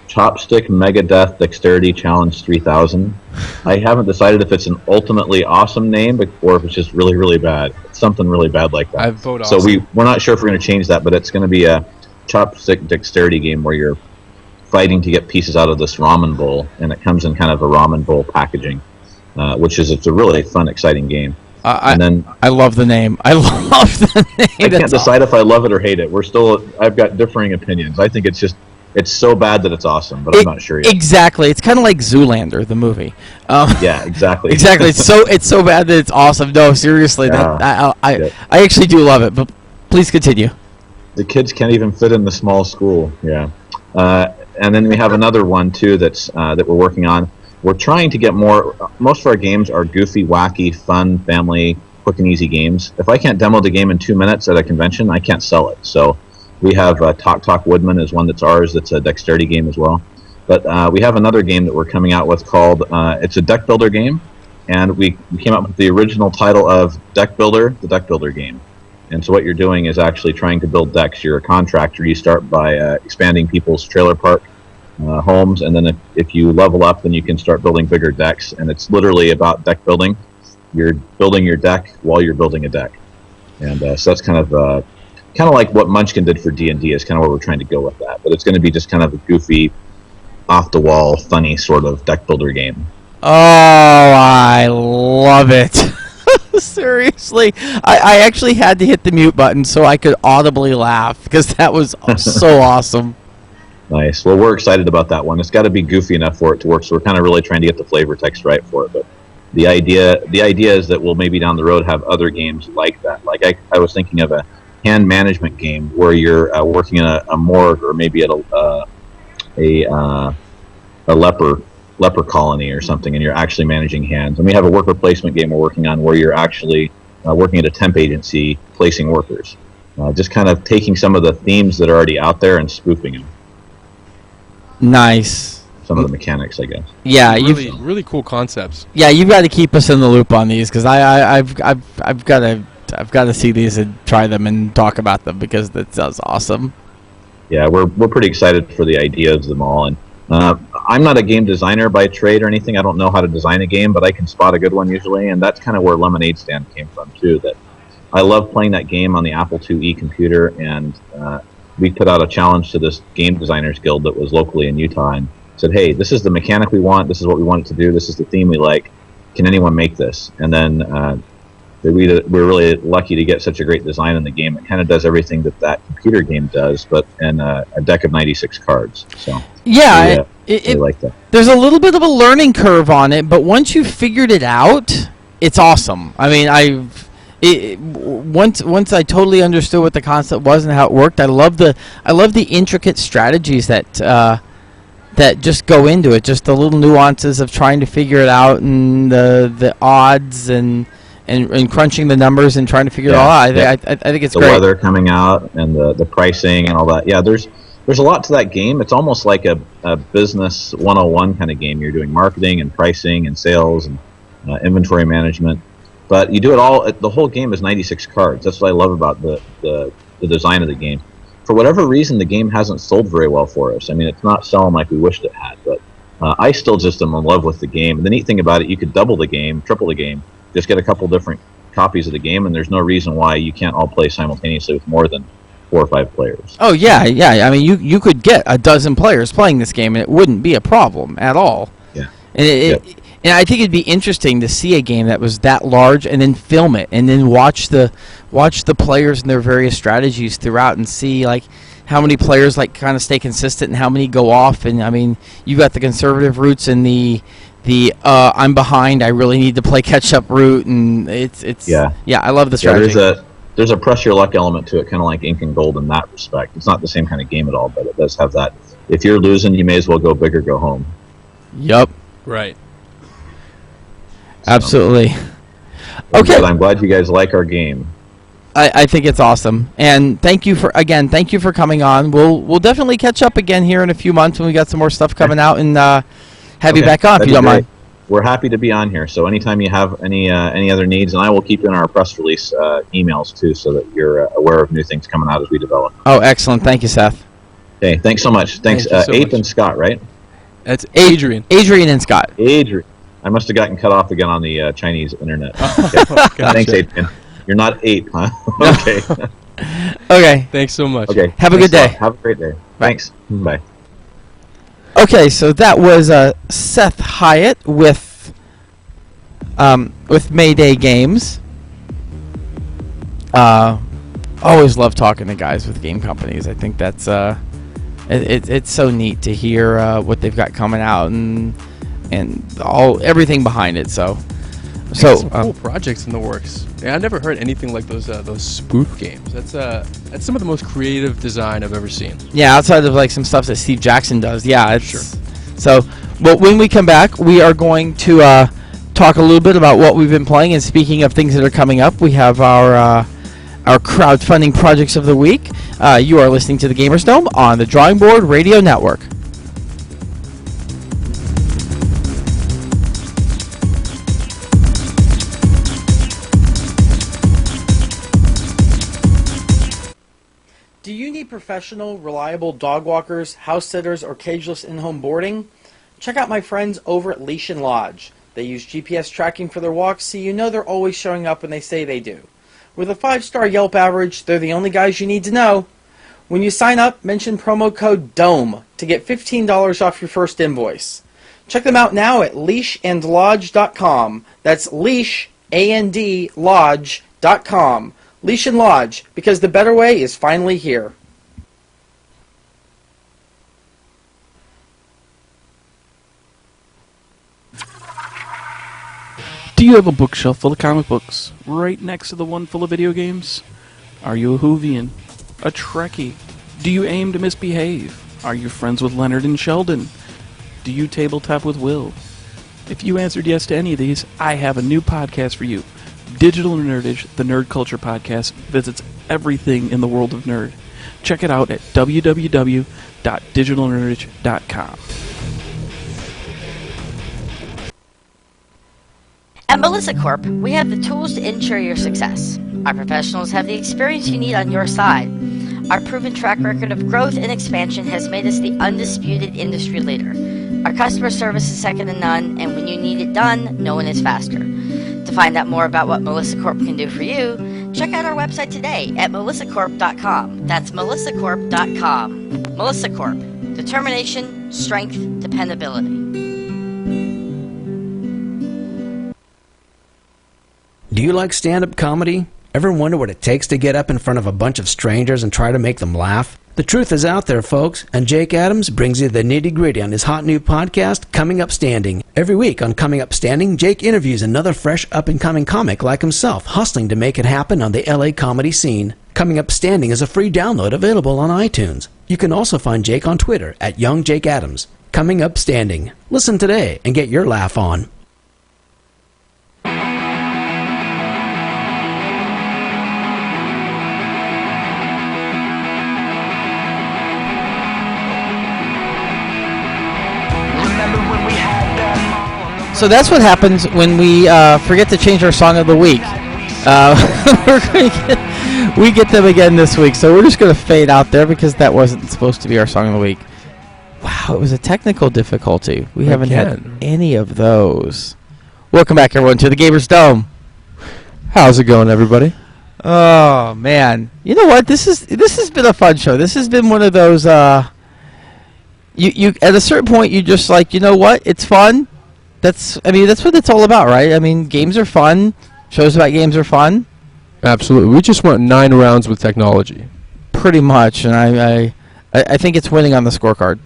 Chopstick Megadeth Dexterity Challenge 3000. I haven't decided if it's an ultimately awesome name or if it's just really, really bad. It's something really bad like that. I vote so awesome. we're not sure if we're going to change that, but it's going to be a chopstick dexterity game where you're fighting to get pieces out of this ramen bowl, and it comes in kind of a ramen bowl packaging, it's a really fun, exciting game. I love the name. I love the name. I can't decide if I love it or hate it. I've got differing opinions. I think it's so bad that it's awesome, but I'm not sure yet. Exactly. It's kind of like Zoolander, the movie. Yeah, exactly. Exactly. It's so bad that it's awesome. No, seriously, I actually do love it. But please continue. The kids can't even fit in the small school. Yeah. And then we have another one too that we're working on. We're trying to get more. Most of our games are goofy, wacky, fun, family, quick and easy games. If I can't demo the game in 2 minutes at a convention, I can't sell it. So we have Talk Woodman is one that's ours. That's a dexterity game as well. But we have another game that we're coming out with called it's a deck builder game, and we came up with the original title of Deck Builder, the Deck Builder game. And so what you're doing is actually trying to build decks. You're a contractor. You start by expanding people's trailer park homes, and then if you level up, then you can start building bigger decks. And it's literally about deck building. You're building your deck while you're building a deck. And so that's kind of like what Munchkin did for D&D is kind of where we're trying to go with that. But it's going to be just kind of a goofy, off-the-wall, funny sort of deck builder game. Oh, I love it. Seriously, I actually had to hit the mute button so I could audibly laugh because that was so awesome. Nice. Well, we're excited about that one. It's got to be goofy enough for it to work, so we're kind of really trying to get the flavor text right for it. But the idea is that we'll maybe down the road have other games like that. Like I was thinking of a hand management game where you're working in a morgue or maybe at a leper colony or something, and you're actually managing hands. And we have a worker placement game we're working on where you're actually working at a temp agency placing workers. Just kind of taking some of the themes that are already out there and spoofing them. Nice. Some of the mechanics, I guess. Yeah, really cool concepts. Yeah, you've got to keep us in the loop on these because I've got to see these and try them and talk about them because that sounds awesome. Yeah, we're pretty excited for the ideas of them all, and I'm not a game designer by trade or anything. I don't know how to design a game, but I can spot a good one usually, and that's kind of where Lemonade Stand came from too. That I love playing that game on the Apple IIe computer, and we put out a challenge to this game designers guild that was locally in Utah and said, hey, this is the mechanic we want, this is what we want it to do, this is the theme we like, can anyone make this? And then we're really lucky to get such a great design in the game. It kind of does everything that computer game does, but in a deck of 96 cards. So yeah, I like that. There's a little bit of a learning curve on it, but once you've figured it out, it's awesome. I mean, once I totally understood what the concept was and how it worked, I love the intricate strategies that just go into it, just the little nuances of trying to figure it out and the odds and crunching the numbers and trying to figure it all out. I think it's the great. The weather coming out and the pricing and all that. Yeah, there's a lot to that game. It's almost like a business 101 kind of game. You're doing marketing and pricing and sales and inventory management. But you do it all. The whole game is 96 cards. That's what I love about the design of the game. For whatever reason, the game hasn't sold very well for us. I mean, it's not selling like we wished it had. But I still just am in love with the game. And the neat thing about it, you could double the game, triple the game, just get a couple different copies of the game, and there's no reason why you can't all play simultaneously with more than 4 or 5 players. Oh yeah. I mean, you could get a dozen players playing this game, and it wouldn't be a problem at all. Yeah. And and I think it'd be interesting to see a game that was that large, and then film it, and then watch the players and their various strategies throughout, and see like how many players like kind of stay consistent and how many go off. And I mean, you got the conservative routes and the I'm behind, I really need to play catch up route, and it's I love the strategy. Yeah, there's a press your luck element to it, kind of like Ink and Gold in that respect. It's not the same kind of game at all, but it does have that. If you're losing, you may as well go big or go home. Yep. Right. Absolutely. Okay. But I'm glad you guys like our game. I think it's awesome, and thank you for coming on. We'll definitely catch up again here in a few months when we got some more stuff coming out, and have you back on if you don't mind. We're happy to be on here. So anytime you have any other needs, and I will keep you in our press release emails too, so that you're aware of new things coming out as we develop. Oh, excellent! Thank you, Seth. Okay, thanks so much. Thanks, Ape and Scott, right? That's Adrian. Adrian and Scott. Adrian. I must have gotten cut off again on the Chinese internet. Gotcha. Thanks, Adrian. You're not Ape, huh? Okay. Okay. Thanks so much. Okay. Have a good day. Have a great day. Thanks. Bye. Okay, so that was Seth Hyatt with Mayday Games. Always love talking to guys with game companies. I think that's it's so neat to hear what they've got coming out and everything behind it. So some cool projects in the works. Yeah, I've never heard anything like those spoof games. That's some of the most creative design I've ever seen. Yeah, outside of like some stuff that Steve Jackson does. Yeah, it's sure. So, but when we come back, we are going to talk a little bit about what we've been playing. And speaking of things that are coming up, we have our crowdfunding projects of the week. You are listening to the Gamers Dome on the Drawing Board Radio Network. Do you need professional, reliable dog walkers, house sitters, or cageless in-home boarding? Check out my friends over at Leash and Lodge. They use GPS tracking for their walks, so you know they're always showing up when they say they do. With a 5-star Yelp average, they're the only guys you need to know. When you sign up, mention promo code DOME to get $15 off your first invoice. Check them out now at leashandlodge.com. That's leash, A-N-D, lodge.com. Leash and Lodge, because the better way is finally here. Do you have a bookshelf full of comic books right next to the one full of video games? Are you a Whovian? A Trekkie? Do you aim to misbehave? Are you friends with Leonard and Sheldon? Do you tabletop with Will? If you answered yes to any of these, I have a new podcast for you. Digital Nerdage, the nerd culture podcast, visits everything in the world of nerd. Check it out at www.digitalnerdage.com. At Melissa Corp, we have the tools to ensure your success. Our professionals have the experience you need on your side. Our proven track record of growth and expansion has made us the undisputed industry leader. Our customer service is second to none, and when you need it done, no one is faster. To find out more about what Melissa Corp can do for you, Check out our website today at melissacorp.com. That's melissacorp.com. Melissa Corp. Determination, strength, dependability. Do you like stand-up comedy? Ever wonder what it takes to get up in front of a bunch of strangers and try to make them laugh? The truth is out there, folks, and Jake Adams brings you the nitty-gritty on his hot new podcast, Coming Up Standing. Every week on Coming Up Standing, Jake interviews another fresh up-and-coming comic like himself, hustling to make it happen on the LA comedy scene. Coming Up Standing is a free download available on iTunes. You can also find Jake on Twitter at YoungJakeAdams. Coming Up Standing. Listen today and get your laugh on. So that's what happens when we forget to change our song of the week. We get them again this week, so we're just going to fade out there because that wasn't supposed to be our song of the week. Wow, it was a technical difficulty. We haven't had any of those. Welcome back, everyone, to the Gamers Dome. How's it going, everybody? Oh man, you know what? This has been a fun show. This has been one of those. You at a certain point, you just like, you know what? It's fun. That's what it's all about, right? I mean, games are fun. Shows about games are fun. Absolutely. We just went 9 rounds with technology. Pretty much, and I think it's winning on the scorecard.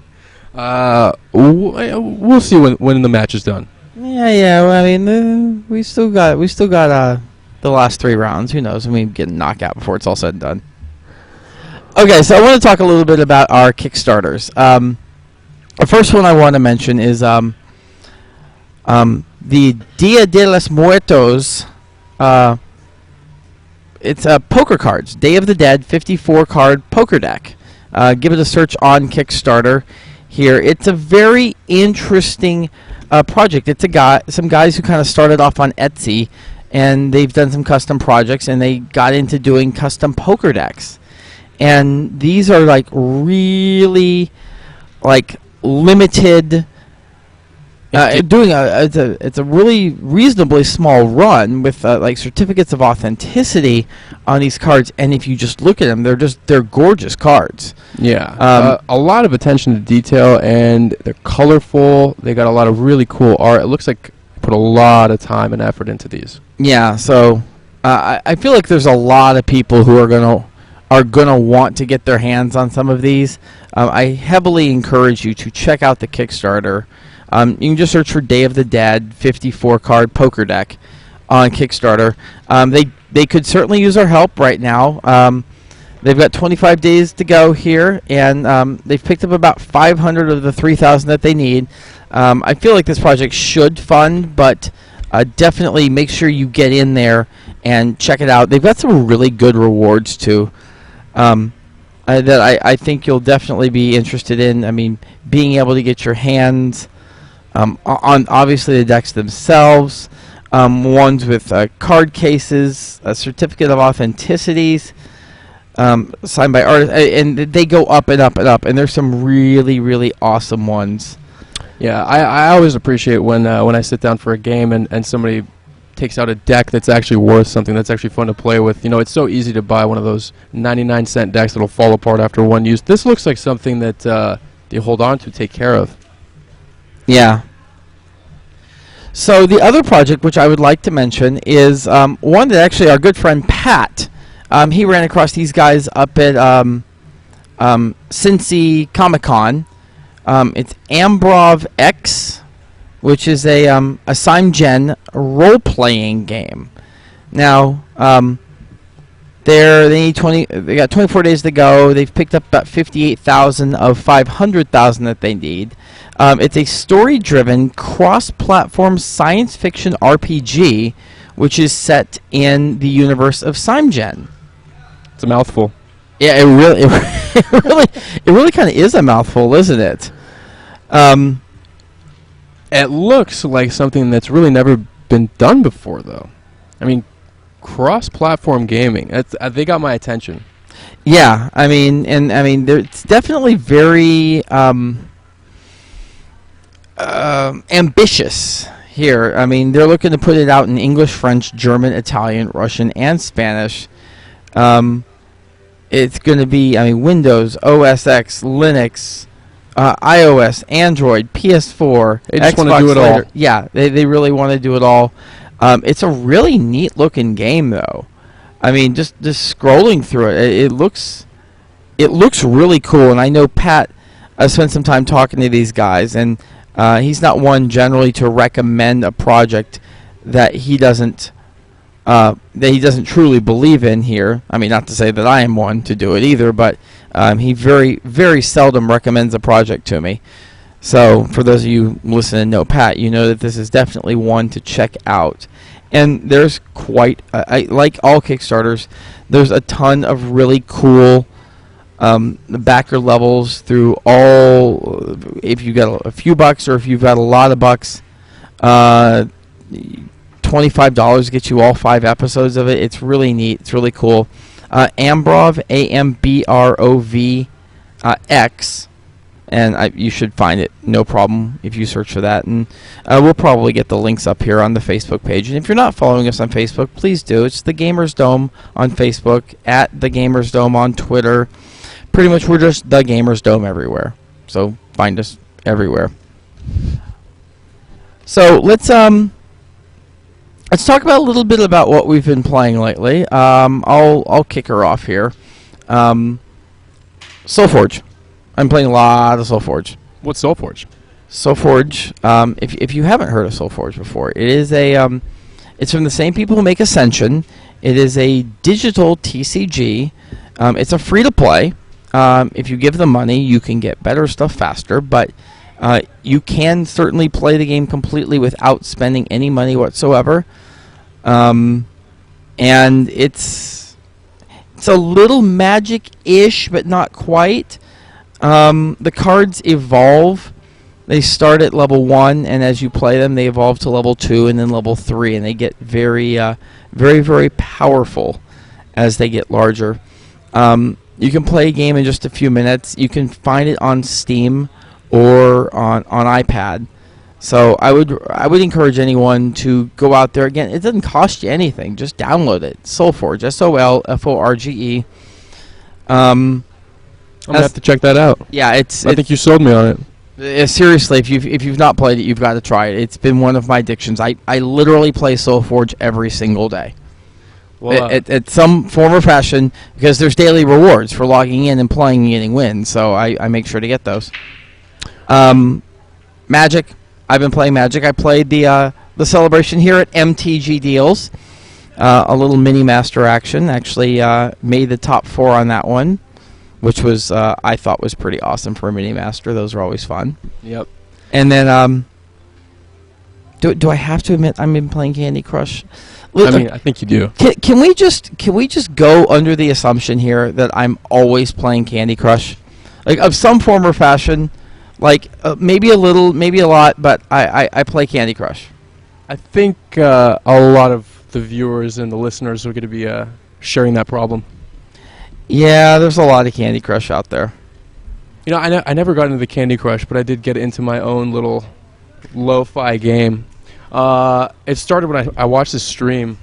We'll see when the match is done. Yeah. Well, I mean, we still got the last 3 rounds. Who knows? We get knocked out before it's all said and done. Okay, so I want to talk a little bit about our Kickstarters. The first one I want to mention is the Dia de los Muertos. It's poker cards. Day of the Dead 54-card poker deck. Give it a search on Kickstarter here. It's a very interesting project. It's some guys who kind of started off on Etsy, and they've done some custom projects, and they got into doing custom poker decks. And these are like really like limited. It's a really reasonably small run with like certificates of authenticity on these cards, and if you just look at them, they're gorgeous cards. Yeah, a lot of attention to detail, and they're colorful. They got a lot of really cool art. It looks like they put a lot of time and effort into these. Yeah, so I feel like there's a lot of people who are gonna want to get their hands on some of these. I heavily encourage you to check out the Kickstarter. You can just search for Day of the Dead 54-card poker deck on Kickstarter. They could certainly use our help right now. They've got 25 days to go here, and they've picked up about 500 of the 3,000 that they need. I feel like this project should fund, but definitely make sure you get in there and check it out. They've got some really good rewards too. That I think you'll definitely be interested in. I mean, being able to get your hands on obviously the decks themselves, ones with card cases, a certificate of authenticities, signed by artists, and they go up and up and up, and there's some really, really awesome ones. Yeah, I always appreciate when I sit down for a game and somebody takes out a deck that's actually worth something, that's actually fun to play with. You know, it's so easy to buy one of those 99-cent decks that'll fall apart after one use. This looks like something that they hold on to, take care of. Yeah. So the other project which I would like to mention is one that actually our good friend Pat, he ran across these guys up at Cincy Comic-Con. It's Ambrov X, which is a Simgen role-playing game. Now, they got 24 days to go. They've picked up about 58,000 of 500,000 that they need. It's a story-driven, cross-platform science fiction RPG, which is set in the universe of Simgen. It's a mouthful. Yeah, it really kind of is a mouthful, isn't it? It looks like something that's really never been done before, though. I mean, cross-platform gaming. They got my attention. Yeah, it's definitely very ambitious here. I mean, they're looking to put it out in English, French, German, Italian, Russian, and Spanish. It's going to be, Windows, OS X, Linux, iOS, Android, PS4, They just Xbox want to do it all. later. Yeah, they really want to do it all. It's a really neat looking game, though. Just scrolling through it, it looks really cool. And I know Pat spent some time talking to these guys, and he's not one generally to recommend a project that he doesn't truly believe in here. Not to say that I am one to do it either, but he very, very seldom recommends a project to me. So for those of you listening and know Pat, you know that this is definitely one to check out. And there's quite, like all Kickstarters, there's a ton of really cool backer levels through all. If you got a few bucks or if you've got a lot of bucks, $25 gets you all 5 episodes of it. It's really neat. It's really cool. Ambrov, AMBROV X, and you should find it, no problem, if you search for that. And we'll probably get the links up here on the Facebook page. And if you're not following us on Facebook, please do. It's The Gamers Dome on Facebook, at The Gamers Dome on Twitter. Pretty much we're just The Gamers Dome everywhere. So find us everywhere. So let's talk about a little bit about what we've been playing lately. I'll kick her off here. Soulforge. I'm playing a lot of Soulforge. What's Soulforge? Soulforge. If you haven't heard of Soulforge before, it is it's from the same people who make Ascension. It is a digital TCG. It's a free to play. If you give them money, you can get better stuff faster, but you can certainly play the game completely without spending any money whatsoever. And it's a little Magic-ish, but not quite. The cards evolve. They start at level 1, and as you play them, they evolve to level 2 and then level 3, and they get very, very, very powerful as they get larger. You can play a game in just a few minutes. You can find it on Steam or on iPad. So I would encourage anyone to go out there. Again, it doesn't cost you anything. Just download it. Soulforge, SOLFORGE. I'm gonna have to check that out. Yeah, I think you sold me on it. Seriously, if you've not played it, you've got to try it. It's been one of my addictions. I literally play Soulforge every single day. Well, at some form or fashion, because there's daily rewards for logging in and playing and getting wins, so I make sure to get those. Magic. I've been playing Magic. I played the celebration here at MTG Deals. A little mini master action. Actually made the top 4 on that one, which was I thought was pretty awesome for a mini master. Those are always fun. Yep. And then do I have to admit I've been playing Candy Crush? I think you do. Can we just go under the assumption here that I'm always playing Candy Crush, like of some form or fashion, like maybe a little, maybe a lot, but I play Candy Crush. I think a lot of the viewers and the listeners are going to be sharing that problem. Yeah, there's a lot of Candy Crush out there. I never got into the Candy Crush, but I did get into my own little lo-fi game. It started when I watched this stream,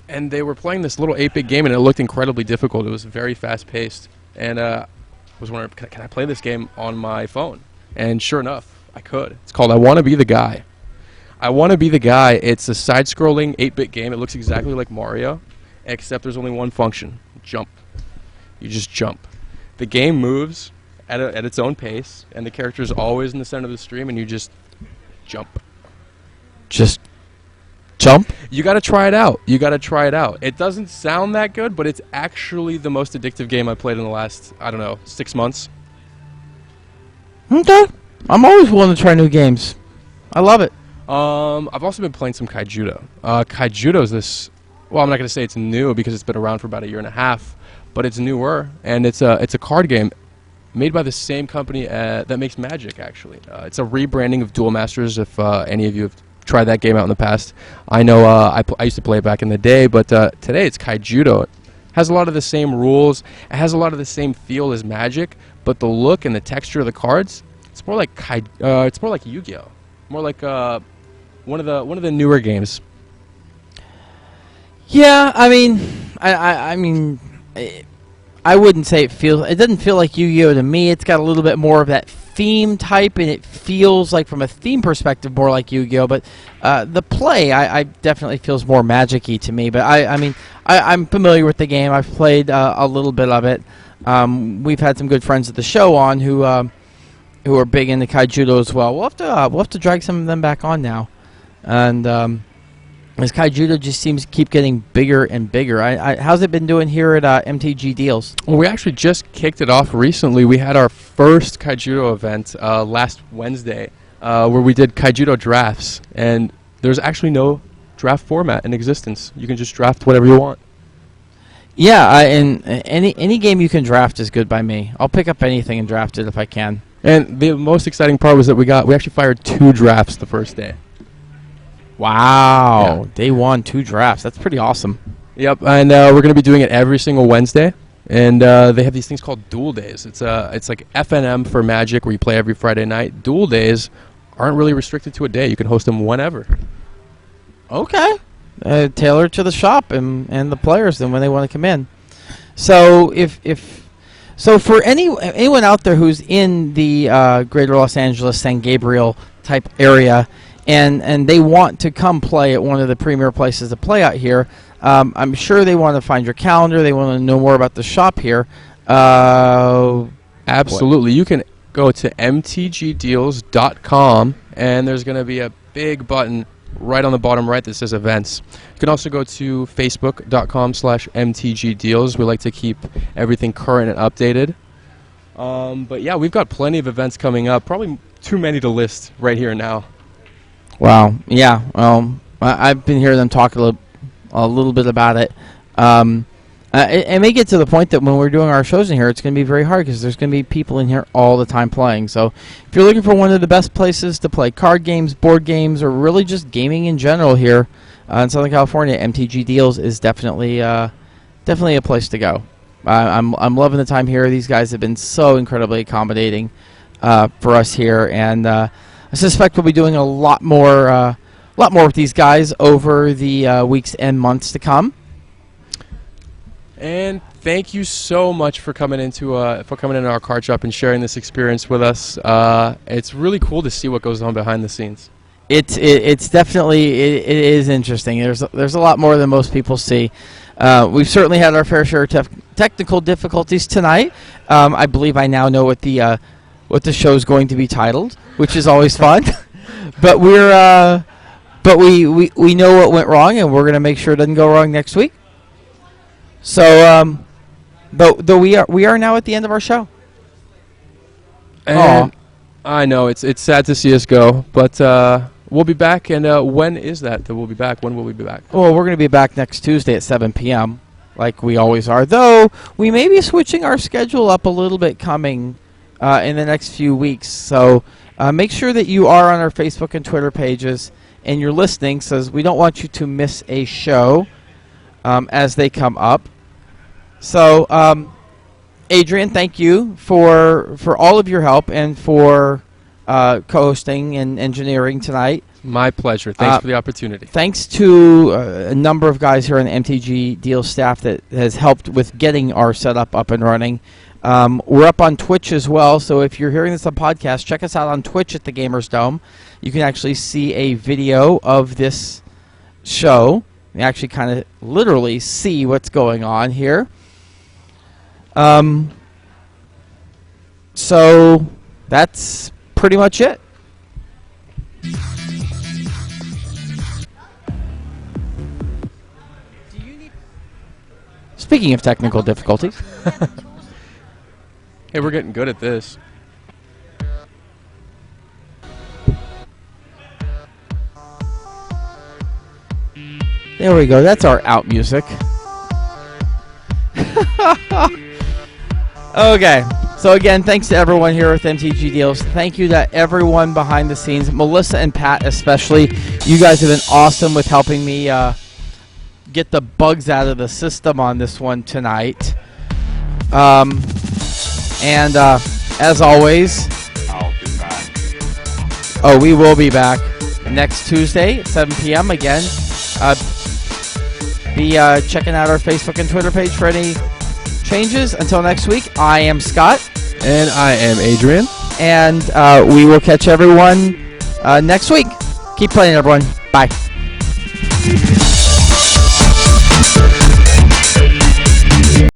and they were playing this little 8-bit game, and it looked incredibly difficult. It was very fast-paced, and I was wondering, can I play this game on my phone? And sure enough, I could. It's called I Want to Be the Guy. I Want to Be the Guy. It's a side-scrolling 8-bit game. It looks exactly like Mario, except there's only one function: jump. You just jump. The game moves at its own pace, and the character is always in the center of the stream, and you just jump. Just jump? You got to try it out. It doesn't sound that good, but it's actually the most addictive game I've played in the last, 6 months. Okay. I'm always willing to try new games. I love it. I've also been playing some Kaijudo. Kaijudo is this... Well, I'm not going to say it's new because it's been around for about a year and a half, but it's newer, and it's a card game made by the same company that makes Magic, actually. It's a rebranding of Duel Masters, if any of you have tried that game out in the past. I know I used to play it back in the day, but today it's Kaijudo. It has a lot of the same rules. It has a lot of the same feel as Magic, but the look and the texture of the cards, it's more like it's more like Yu-Gi-Oh. More like one of the newer games. Yeah, I mean, I mean, I wouldn't say it doesn't feel like Yu-Gi-Oh to me. It's got a little bit more of that theme type, and it feels like, from a theme perspective, more like Yu-Gi-Oh. But the play, I definitely feels more Magic-y to me. But I mean, I'm familiar with the game. I've played a little bit of it. We've had some good friends at the show on who are big into Kaijudo as well. We'll have to drag some of them back on now, and. As Kaijudo just seems to keep getting bigger and bigger. How's it been doing here at MTG Deals? Well, we actually just kicked it off recently. We had our first Kaijudo event last Wednesday where we did Kaijudo drafts. And there's actually no draft format in existence. You can just draft whatever you want. Yeah, and any game you can draft is good by me. I'll pick up anything and draft it if I can. And the most exciting part was that we actually fired 2 drafts the first day. Wow. Yeah. Day 1, 2 drafts. That's pretty awesome. Yep, and we're going to be doing it every single Wednesday. And they have these things called Duel Days. It's like FNM for Magic, where you play every Friday night. Duel Days aren't really restricted to a day. You can host them whenever. Okay. Tailored to the shop and the players and when they want to come in. So so for anyone out there who's in the greater Los Angeles, San Gabriel type area, and they want to come play at one of the premier places to play out here, I'm sure they want to find your calendar. They want to know more about the shop here. Absolutely. You can go to mtgdeals.com, and there's going to be a big button right on the bottom right that says events. You can also go to facebook.com/mtgdeals. We like to keep everything current and updated. But yeah, we've got plenty of events coming up. Probably too many to list right here now. Wow. Yeah. I've been hearing them talk a little bit about it. It may get to the point that when we're doing our shows in here, it's going to be very hard because there's going to be people in here all the time playing. So if you're looking for one of the best places to play card games, board games, or really just gaming in general here in Southern California, MTG Deals is definitely a place to go. I'm loving the time here. These guys have been so incredibly accommodating for us here, and I suspect we'll be doing a lot more with these guys over the weeks and months to come. And thank you so much for coming into our card shop and sharing this experience with us. It's really cool to see what goes on behind the scenes. It's definitely it is interesting. There's a lot more than most people see. We've certainly had our fair share of technical difficulties tonight. I believe I now know what the show's going to be titled, which is always fun. But we know what went wrong, and we're going to make sure it doesn't go wrong next week. So, though we are now at the end of our show. And I know it's sad to see us go, but we'll be back. And when is that we'll be back? When will we be back? Well, we're going to be back next Tuesday at 7 p.m. like we always are. Though we may be switching our schedule up a little bit coming in the next few weeks. So make sure that you are on our Facebook and Twitter pages and you're listening, so we don't want you to miss a show as they come up. So, Adrian, thank you for all of your help and for co-hosting and engineering tonight. My pleasure. Thanks for the opportunity. Thanks to a number of guys here on the MTG Deals staff that has helped with getting our setup up and running. We're up on Twitch as well, so if you're hearing this on podcast, check us out on Twitch at the Gamers Dome. You can actually see a video of this show. You actually kind of literally see what's going on here. So that's pretty much it. Speaking of technical difficulties. Hey, we're getting good at this. There we go. That's our out music. Okay. So again, thanks to everyone here with MTG Deals. Thank you to everyone behind the scenes, Melissa and Pat especially. You guys have been awesome with helping me get the bugs out of the system on this one tonight. And as always, I'll be back. Oh, we will be back next Tuesday at 7 p.m. again. Be checking out our Facebook and Twitter page for any changes. Until next week, I am Scott. And I am Adrian. And we will catch everyone next week. Keep playing, everyone. Bye.